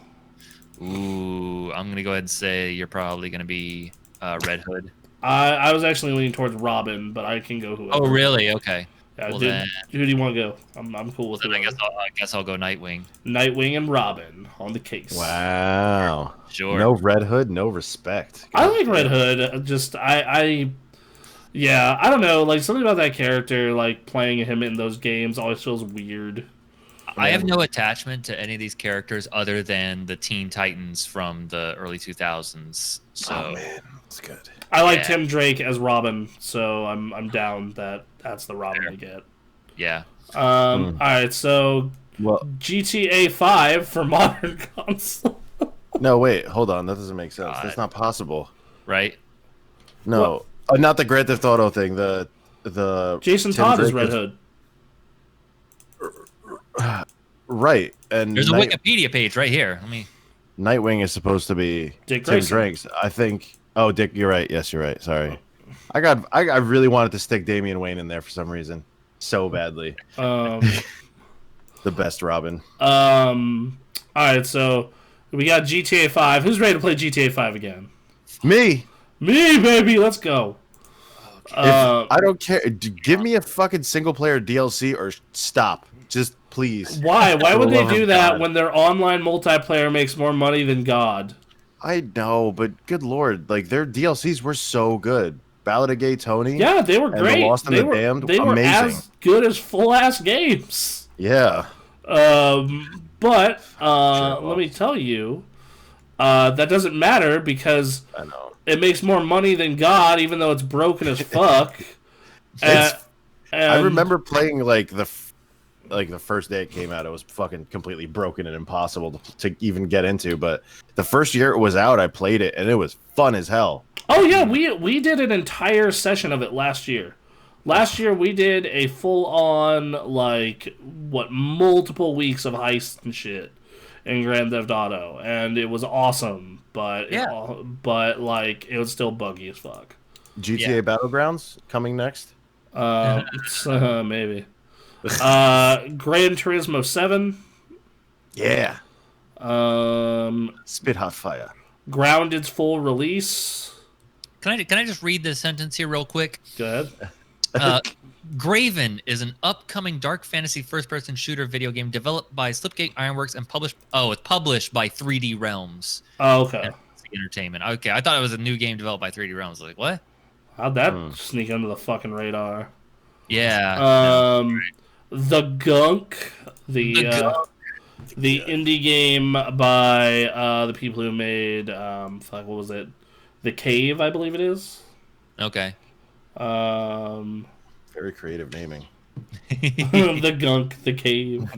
Ooh, I'm gonna go ahead and say you're probably gonna be Red Hood. I was actually leaning towards Robin, but I can go whoever. Oh, really? Okay. Yeah, who do you want to go? I'm cool with it. I guess I'll go Nightwing. Nightwing and Robin on the case. Wow. Sure. No Red Hood, no respect. I like Red Hood. Just I don't know. Like something about that character, like playing him in those games, always feels weird. I have no attachment to any of these characters other than the Teen Titans from the early 2000s. So, oh man, that's good. I like Tim Drake as Robin, so I'm down that's the Robin we get. Yeah. All right, so GTA 5 for modern console. No, wait, hold on. That doesn't make sense. That's not possible. Right? No, not the Grand Theft Auto thing. The Jason Todd is Red Hood. Right, and there's a Wikipedia page right here. Nightwing is supposed to be Dick Tim Drakes. I think. Oh, Dick, you're right. Yes, you're right. Sorry. I really wanted to stick Damian Wayne in there for some reason, so badly. The best Robin. All right, so We got GTA 5. Who's ready to play GTA 5 again? Me. Me, baby. Let's go. If I don't care, give me a fucking single player DLC or stop. Just please. Why? Why For would the they love do of that God. when their online multiplayer makes more money than God? I know, but good lord, like their DLCs were so good. Ballad of Gay Tony, Yeah, they were and The great. Lost and the Damned, They were amazing. as good as full ass games. Yeah. But Show let me off. tell you, that doesn't matter because I know. it makes more money than God, even though it's broken as fuck. It's. I And remember playing like the first day it came out. It was fucking completely broken and impossible to even get into. But the first year it was out, I played it and it was fun as hell. oh yeah, we did an entire session of it last year. Last year we did a full on like multiple weeks of heists and shit in Grand Theft Auto, and it was awesome. But Yeah. like it was still buggy as fuck. GTA Battlegrounds coming next. Maybe. Gran Turismo 7. Yeah. Um, Spit hot fire. Grounded's full release. Can I just read this sentence here real quick? Go ahead. Graven is an upcoming dark fantasy first-person shooter video game developed by Slipgate Ironworks and published. Oh, it's published by 3D Realms Oh, okay. Entertainment. Okay, I thought it was a new game developed by 3D Realms. Like what? How'd that sneak under the fucking radar? Yeah. The Gunk, the indie game by the people who made what was it? The Cave, I believe it is. Okay. Very creative naming. The Gunk, the Cave.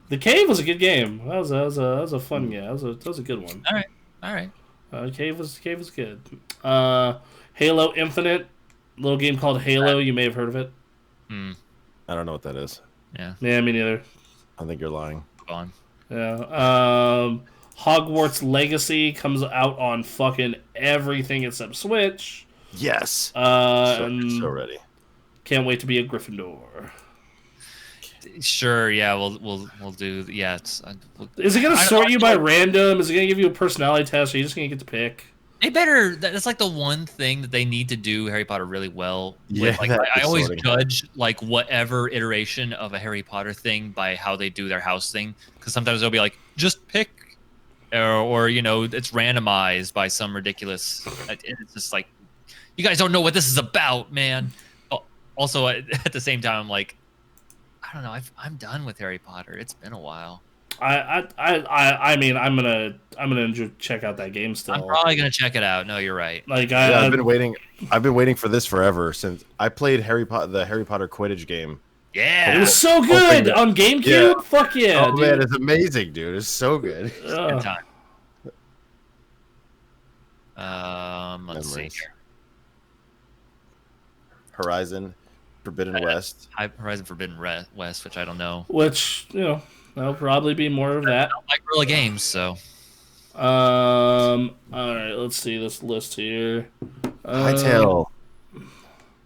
The Cave was a good game. That was a fun game. That was a good one. All right. Cave was good. Halo Infinite, little game called Halo. You may have heard of it. I don't know what that is. Yeah. Yeah, me neither. I think you're lying. Go on. Yeah. Hogwarts Legacy comes out on fucking everything except Switch. Yes. And So ready. can't wait to be a Gryffindor. Sure. Yeah. We'll do. Yeah. It's. Is it gonna I- sort I- you by random? Is it gonna give you a personality test? Or are you just gonna get to pick? They better. That's like the one thing that they need to do Harry Potter really well. Yeah, Like, that I is always sorting. judge like whatever iteration of a Harry Potter thing by how they do their house thing. Because sometimes they'll be like, just pick, or it's randomized by some ridiculous. It's just like, you guys don't know what this is about, man. Also, at the same time, I'm like, I don't know. I'm done with Harry Potter. It's been a while. I mean, I'm gonna check out that game still. I'm probably gonna check it out. No, you're right. Like I've been waiting. I've been waiting for this forever since I played the Harry Potter Quidditch game. Yeah. It was so good on GameCube. Yeah. Fuck yeah, Oh dude. man, it's amazing, dude. It's so good. Good time. Let's see. Memories. Horizon, Forbidden West. Horizon Forbidden West, which I don't know. Which there'll probably be more of that. I don't like Guerrilla Games, so. All right, let's see this list here. Hytale.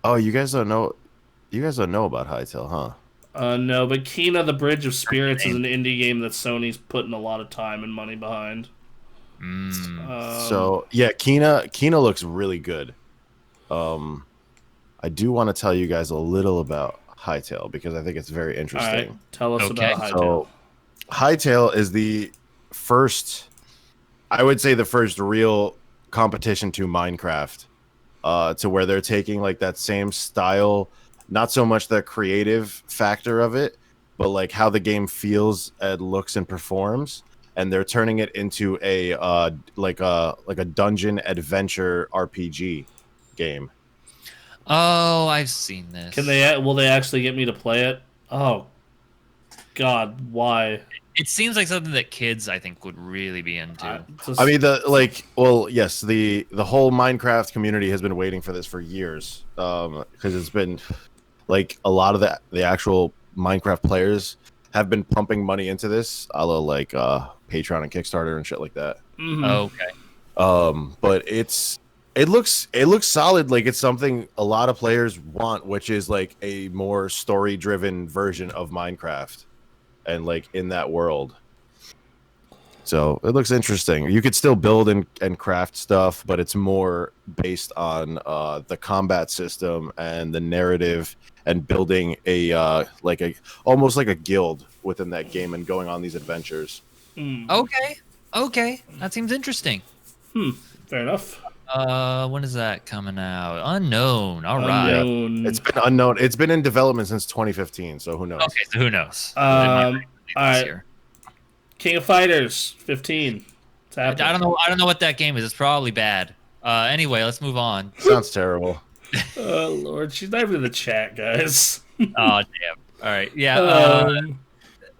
Oh, you guys don't know. You guys don't know about Hytale, huh? No, but Kena: The Bridge of Spirits is an indie game that Sony's putting a lot of time and money behind. So yeah, Kena looks really good. I do want to tell you guys a little about Hytale because I think it's very All interesting. right, tell us Okay. about Hytale. So, Hytale is the first, I would say, the first real competition to Minecraft, to where they're taking like that same style, not so much the creative factor of it, but like how the game feels and looks and performs, and they're turning it into a like a dungeon adventure RPG game. Oh, I've seen this. Will they actually get me to play it? Oh, God, why? It seems like something that kids, I think, would really be into. I mean, yes, the whole Minecraft community has been waiting for this for years, because it's been like a lot of the actual Minecraft players have been pumping money into this, a la like Patreon and Kickstarter and shit like that. Okay. But it looks solid. Like it's something a lot of players want, which is like a more story driven version of Minecraft, and like in that world. So it looks interesting. You could still build and craft stuff, but it's more based on the combat system and the narrative and building a almost like a guild within that game and going on these adventures. Okay, that seems interesting. Fair enough. When is that coming out? Unknown. All right. Unknown. It's been unknown. It's been in development since 2015, so who knows? Okay, so who knows? All right. King of Fighters 15. It's happening. I don't know what that game is. It's probably bad. Anyway, let's move on. Sounds terrible. Oh Lord, she's not even in the chat, guys. Oh damn. All right. Yeah.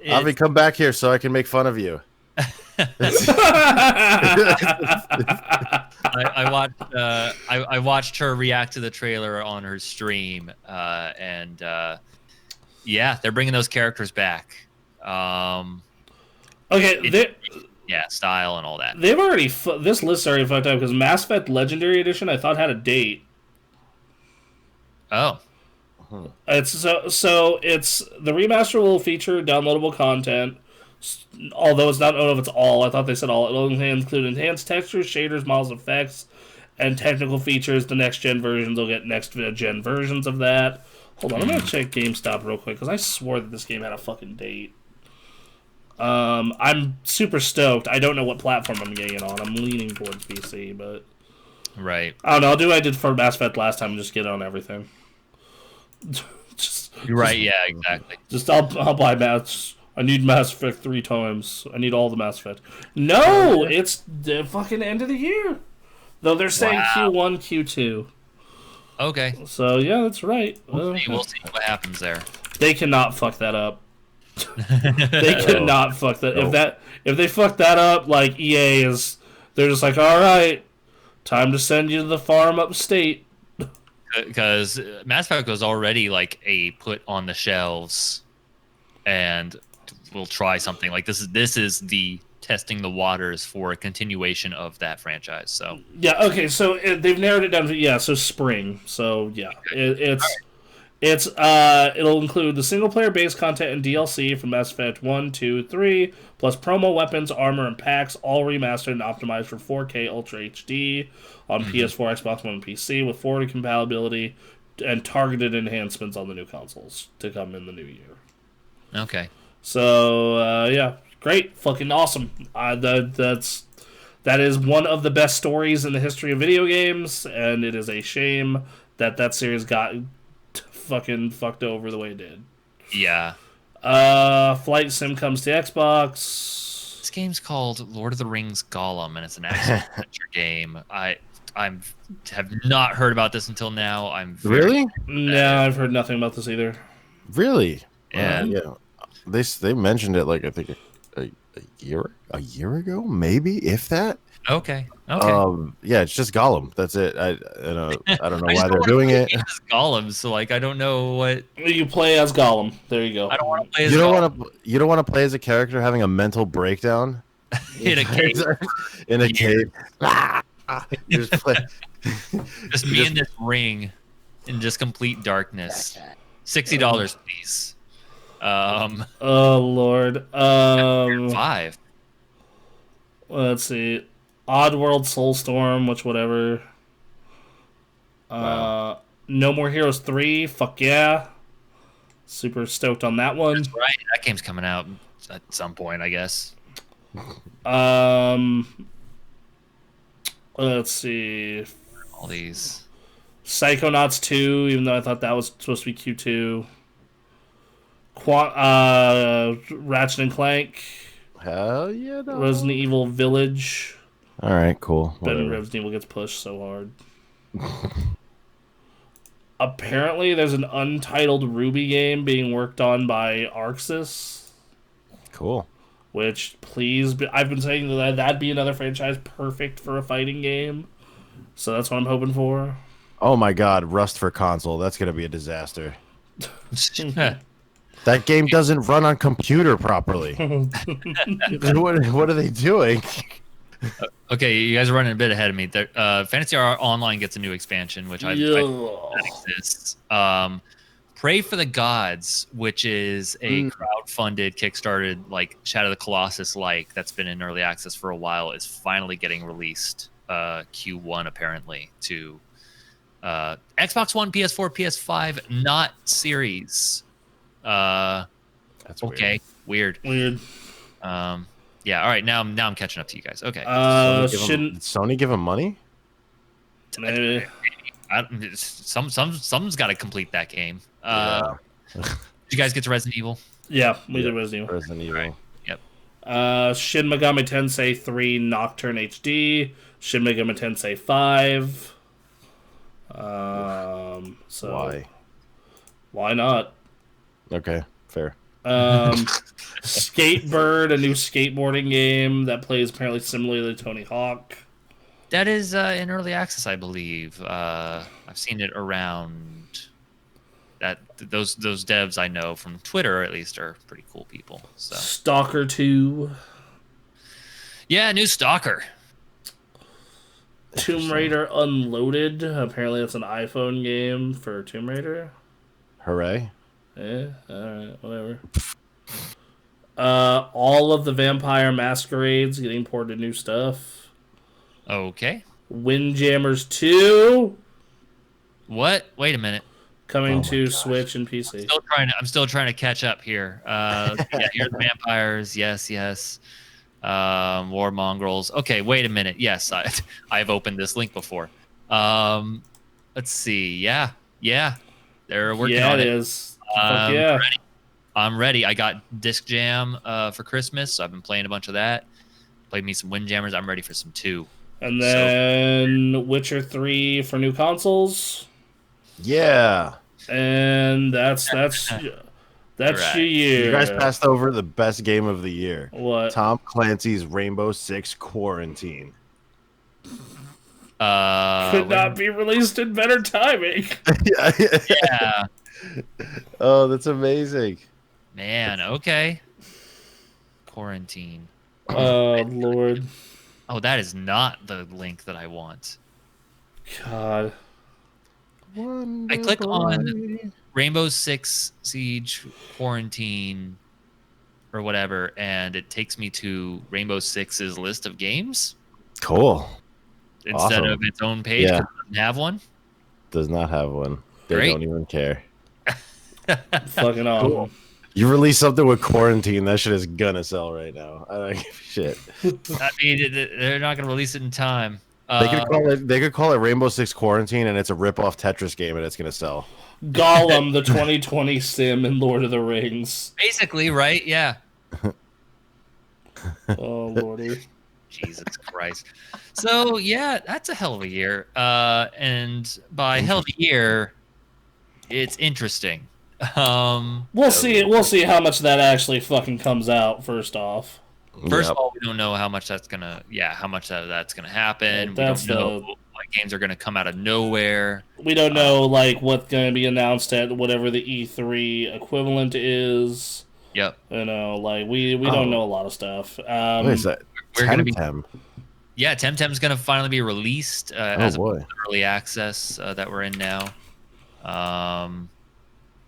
Avi, come back here so I can make fun of you. I watched her react to the trailer on her stream, and yeah, they're bringing those characters back. Okay, style and all that. They've already this list already fucked up because Mass Effect Legendary Edition I thought had a date. Oh. It's so it's the remaster will feature downloadable content. Although it's not known if it's all, I thought they said all. It'll include enhanced textures, shaders, models, effects, and technical features. The next gen versions will get next gen versions of that. Hold on, I'm gonna check GameStop real quick because I swore that this game had a fucking date. I'm super stoked. I don't know what platform I'm getting it on. I'm leaning towards PC, but right. I don't know. I'll do what I did for Mass Effect last time and just get it on everything. Yeah, exactly. I'll buy Mass. I need Mass Effect 3 times. I need all the Mass Effect. No, it's the fucking end of the year. Though they're saying Q1, Q2. Okay. So yeah, that's right. We'll see what happens there. They cannot fuck that up. They cannot fuck that. No. If they fuck that up, like EA is, they're just like, all right, time to send you to the farm upstate. Because Mass Effect was already like a put on the shelves, and we'll try something like this. This is the testing the waters for a continuation of that franchise. So yeah, okay. So they've narrowed it down to so spring. So yeah, it'll include the single player based content and DLC from Mass Effect 1, 2, 3, plus promo weapons, armor, and packs, all remastered and optimized for 4K Ultra HD on PS4, Xbox One, and PC with forward compatibility and targeted enhancements on the new consoles to come in the new year. Okay. So yeah, great, fucking awesome. That is one of the best stories in the history of video games, and it is a shame that series got fucking fucked over the way it did. Yeah. Flight Sim comes to Xbox. This game's called Lord of the Rings Gollum, and it's an action-adventure game. I have not heard about this until now. Really? No, I've heard nothing about this either. Really? Yeah. Yeah. They mentioned it like I think a year ago, maybe, if that. Okay. Yeah, it's just Gollum. That's it. I don't know why they're doing it. It's Gollum, so like I don't know what you play as Gollum. There you go. I don't want to play as You don't want to play as a character having a mental breakdown in a cave. In a cave. You just play. Just be in this ring in just complete darkness. $60, please. Oh Lord. 5. Let's see. Oddworld Soulstorm, which whatever. Wow. No More Heroes 3, fuck yeah. Super stoked on that one. That's right. That game's coming out at some point, I guess. Let's see. All these. Psychonauts 2, even though I thought that was supposed to be Q2. Ratchet and Clank. Hell yeah. No. Resident Evil Village. All right, cool. But Resident Evil gets pushed so hard. Apparently, there's an untitled Ruby game being worked on by Arxis. Cool. Which, please, I've been saying that'd be another franchise perfect for a fighting game. So that's what I'm hoping for. Oh my god, Rust for console. That's going to be a disaster. That game doesn't run on computer properly. What are they doing? Okay, you guys are running a bit ahead of me. Fantasy Star Online gets a new expansion, which I that exists. Pray for the Gods, which is a crowd-funded, kickstarted, like Shadow of the Colossus that's been in early access for a while, is finally getting released Q1 apparently to Xbox One, PS4, PS5, not Series. That's okay, weird. Weird. Yeah. All right. Now I'm catching up to you guys. Okay. Shouldn't Did Sony give him money? maybe? Someone's got to complete that game. Yeah. Did you guys get to Resident Evil? Yeah, we did Resident Evil. Resident Evil. Right. Yep. Shin Megami Tensei 3 Nocturne HD, Shin Megami Tensei 5. So why not? Okay, fair. Skatebird, a new skateboarding game that plays apparently similarly to Tony Hawk. That is in early access, I believe. I've seen it around. Those devs I know from Twitter, at least, are pretty cool people. So Stalker 2. Yeah, new Stalker. Tomb Raider Unloaded. Apparently, it's an iPhone game for Tomb Raider. Hooray! Yeah, alright, whatever. All of the Vampire Masquerades getting ported to new stuff. Okay. Windjammers 2 What? Wait a minute. coming to Switch and PC. I'm still trying to catch up here. Yeah, here's vampires. Yes. War mongrels. Okay, wait a minute. Yes, I've opened this link before. Let's see. Yeah. They're working on it. Yeah, it is. Fuck yeah. I'm ready. I got Disc Jam for Christmas, so I've been playing a bunch of that. Played me some Windjammers. I'm ready for some 2. And then Witcher 3 for new consoles. Yeah. And that's your year. You guys passed over the best game of the year. What? Tom Clancy's Rainbow Six Quarantine. Could not be released in better timing. Yeah. Oh, that's amazing. Man, okay. Quarantine. Oh, Lord. Oh, that is not the link that I want. God. I click on Rainbow Six Siege Quarantine or whatever, and it takes me to Rainbow Six's list of games. Cool. Instead of its own page, 'cause it doesn't have one. Does not have one. They Great. don't even care. Fucking awesome. Cool. You release something with quarantine, that shit is gonna sell right now. I don't give a shit. I mean, they're not going to release it in time. They could call it Rainbow Six Quarantine, and it's a rip-off Tetris game, and it's gonna sell. Gollum, the 2020 sim in Lord of the Rings. Basically, right? Yeah. Oh, Lordy. Jesus Christ. So, yeah, that's a hell of a year. And by hell of a year, it's interesting. We'll see how much that actually fucking comes out. First off, of all, we don't know how much that's gonna happen. We don't know what games are gonna come out of nowhere. We don't know what's gonna be announced at whatever the E3 equivalent is. Yep. You know, we don't know a lot of stuff. What is that? We're gonna be. Temtem. Yeah, Temtem's gonna finally be released as a early access that we're in now.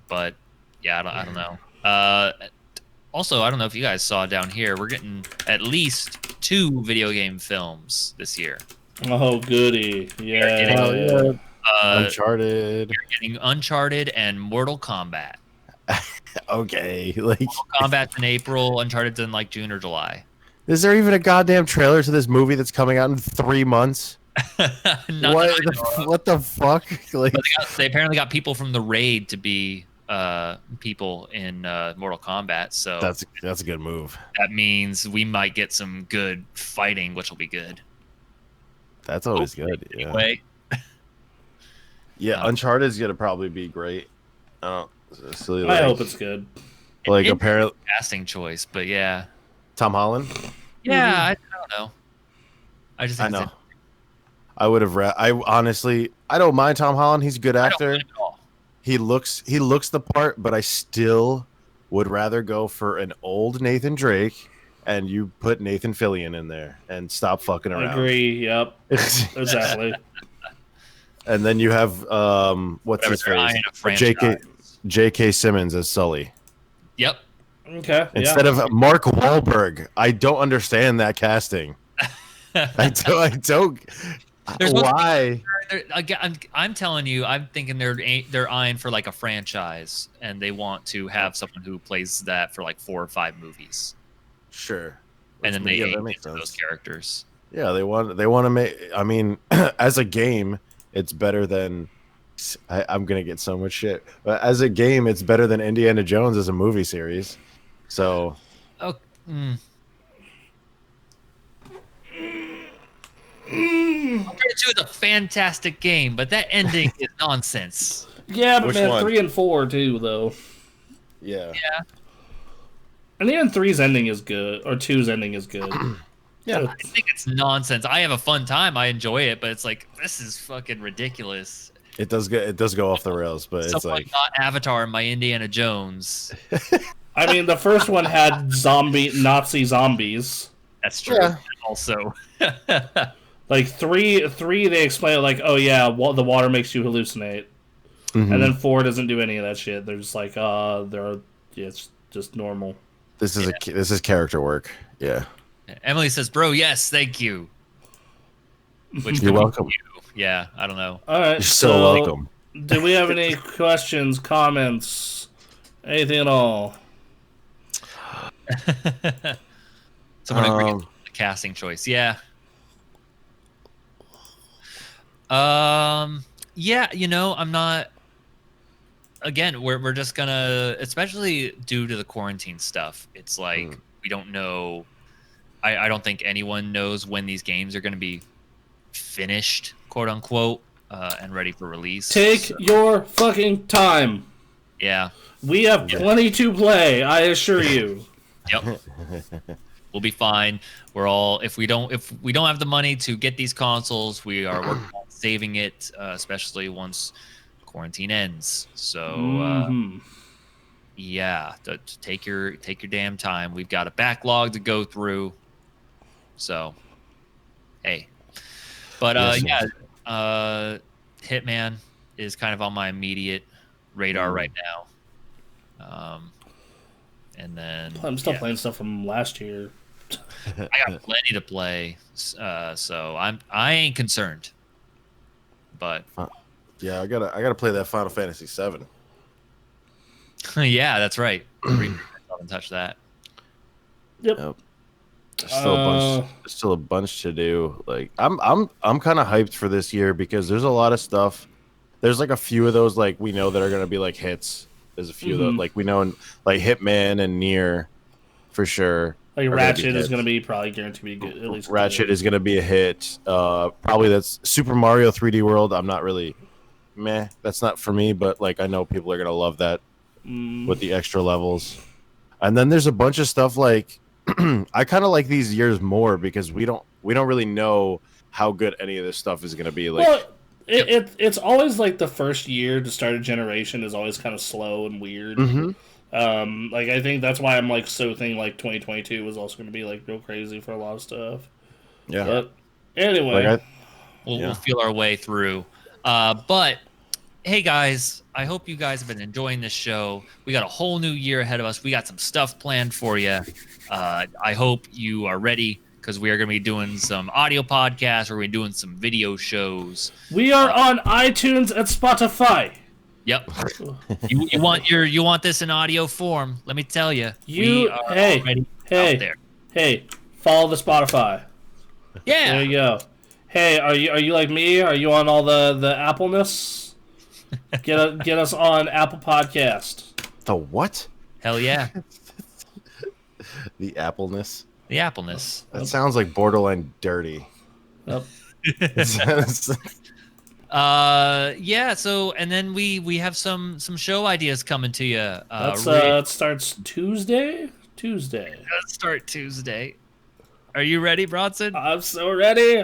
But yeah, I don't know. Also, I don't know if you guys saw down here, we're getting at least 2 video game films this year. Oh, goody. Yeah. Uncharted. You're getting Uncharted and Mortal Kombat. Okay. Mortal Kombat's in April, Uncharted's in June or July. Is there even a goddamn trailer to this movie that's coming out in 3 months? What the fuck? They apparently got people from the raid to be people in Mortal Kombat, so that's a good move. That means we might get some good fighting, which will be good. That's always good. Yeah. Anyway. Yeah, Uncharted's gonna probably be great. I hope it's good. Apparently casting choice, but yeah. Tom Holland. Yeah, I don't know. I know. I would have. I honestly, I don't mind Tom Holland. He's a good actor. He looks the part, but I still would rather go for an old Nathan Drake, and you put Nathan Fillion in there and stop fucking around. I agree. Yep. Exactly. And then you have what's his face? J.K. Simmons as Sully Yep. Okay. instead of Mark Wahlberg. I don't understand that casting. I don't. There's Why? I'm telling you, I'm thinking they're eyeing for like a franchise, and they want to have someone who plays that for like 4 or 5 movies, Sure. and then they that age makes into those sense. characters. Yeah, they want to make. I mean, as a game, it's better than. I'm gonna get so much shit, but as a game, it's better than Indiana Jones as a movie series. So, Oh, Compared to the fantastic game, but that ending is nonsense. Yeah, but Which man, one? 3 and 4 too, though. yeah, Yeah, And even 3's ending is good, or 2's ending is good. yeah. I think it's nonsense. I have a fun time. I enjoy it, but it's like this is fucking ridiculous. It does go off the rails, but it's Someone like got Avatar in my Indiana Jones. I mean, the first one had Nazi zombies. That's true. Yeah. Also, Like three, they explain like, oh yeah, the water makes you hallucinate, and then 4 doesn't do any of that shit. They're just like, it's just normal. this is character work. Yeah, Emily says, "Bro, yes, thank you." Which you're could be welcome. you. Yeah, I don't know. All right, You're so welcome. Do we have any questions, comments, anything at all? Someone agreed with the casting choice. Yeah. Yeah, I'm not. Again, we're just gonna, especially due to the quarantine stuff. It's like we don't know. I don't think anyone knows when these games are going to be finished, quote unquote, and ready for release. Take your fucking time. Yeah. We have plenty to play, I assure you. Yep. We'll be fine. We're all if we don't have the money to get these consoles, we are working on saving it, especially once quarantine ends. So yeah, take your damn time. We've got a backlog to go through. So hey. But Hitman is kind of on my immediate radar right now. And then I'm still playing stuff from last year. I got plenty to play, so I ain't concerned. But Yeah, I gotta play that Final Fantasy VII. yeah, that's right. I haven't touched that. Yep. There's still a bunch to do. Like I'm kind of hyped for this year because there's a lot of stuff. There's like a few of those like we know that are gonna be like hits. There's a few of those like we know like Hitman and Nier for sure. Like Ratchet is going to be probably guaranteed to be good. At least Ratchet is going to be a hit. Probably that's Super Mario 3D World. I'm not really meh. That's not for me, but like I know people are going to love that with the extra levels. And then there's a bunch of stuff like I kind of like these years more because we don't really know how good any of this stuff is going to be. Like, well, it's always like the first year to start a generation is always kind of slow and weird. Like I think that's why I'm like so thinking like 2022 was also going to be like real crazy for a lot of stuff. Yeah. But anyway, we'll feel our way through. But hey guys, I hope you guys have been enjoying this show. We got a whole new year ahead of us. We got some stuff planned for you. I hope you are ready because we are going to be doing some audio podcasts. We're going to be doing some video shows. We are on iTunes and Spotify. Yep. you want this in audio form? Let me tell you. We are already out there. Hey, follow the Spotify. Yeah. There you go. Hey, are you like me? Are you on all the Appleness? Get us on Apple Podcast. The what? Hell yeah. The Appleness. The Appleness. That sounds like borderline dirty. Yep. Yeah, so and then we have some show ideas coming to you. It starts Tuesday. Let's start Tuesday. Are you ready, Bronson? I'm so ready.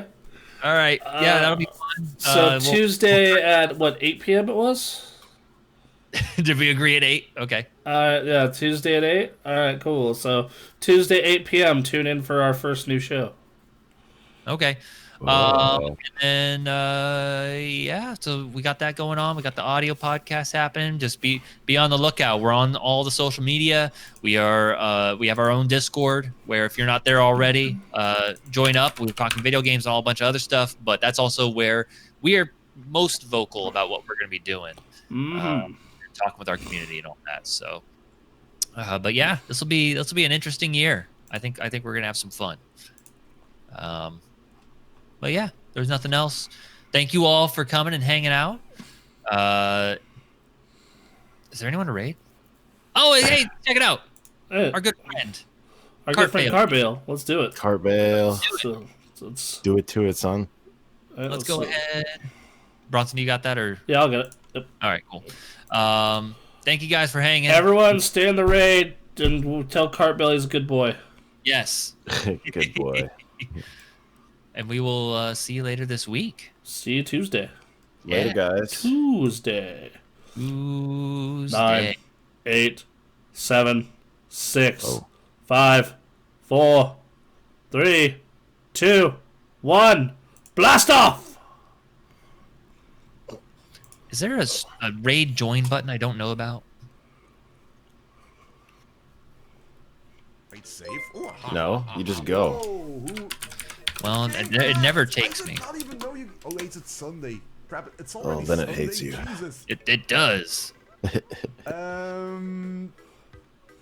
All right. Yeah, that'll be fun. So Tuesday at what 8 p.m. it was? Did we agree at 8? Okay. Yeah, Tuesday at 8. All right, cool. So Tuesday 8 p.m. Tune in for our first new show. Okay. And yeah, so we got that going on. We got the audio podcast happening. Just be on the lookout. We're on all the social media. We have our own Discord where if you're not there already, join up. We're talking video games and all a bunch of other stuff, but that's also where we are most vocal about what we're going to be doing. Talking with our community and all that. So but yeah, this will be an interesting year. I think we're going to have some fun. But yeah, there's nothing else. Thank you all for coming and hanging out. Is there anyone to raid? Oh, hey, check it out. Hey, our good friend. Good friend Carbale. Let's do it. Carbale. Let's do it to it, son. Let's go ahead. Bronson, you got that? Or yeah, I'll get it. Yep. All right, cool. Thank you guys for hanging. Everyone stay in the raid and we'll tell Carbale he's a good boy. Yes. Good boy. And we will see you later this week. See you Tuesday. Later, guys. Tuesday. 9, 8, 7, 6, 5, 4, 3, 2, 1. Blast off! Is there a raid join button I don't know about? No, you just go. Well, it never takes me. Oh wait, it's Sunday. Crap, it's Oh, already then it Sunday. hates you. Jesus. It does.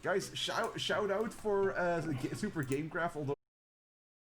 Guys, shout out for Super Gamecraft. Although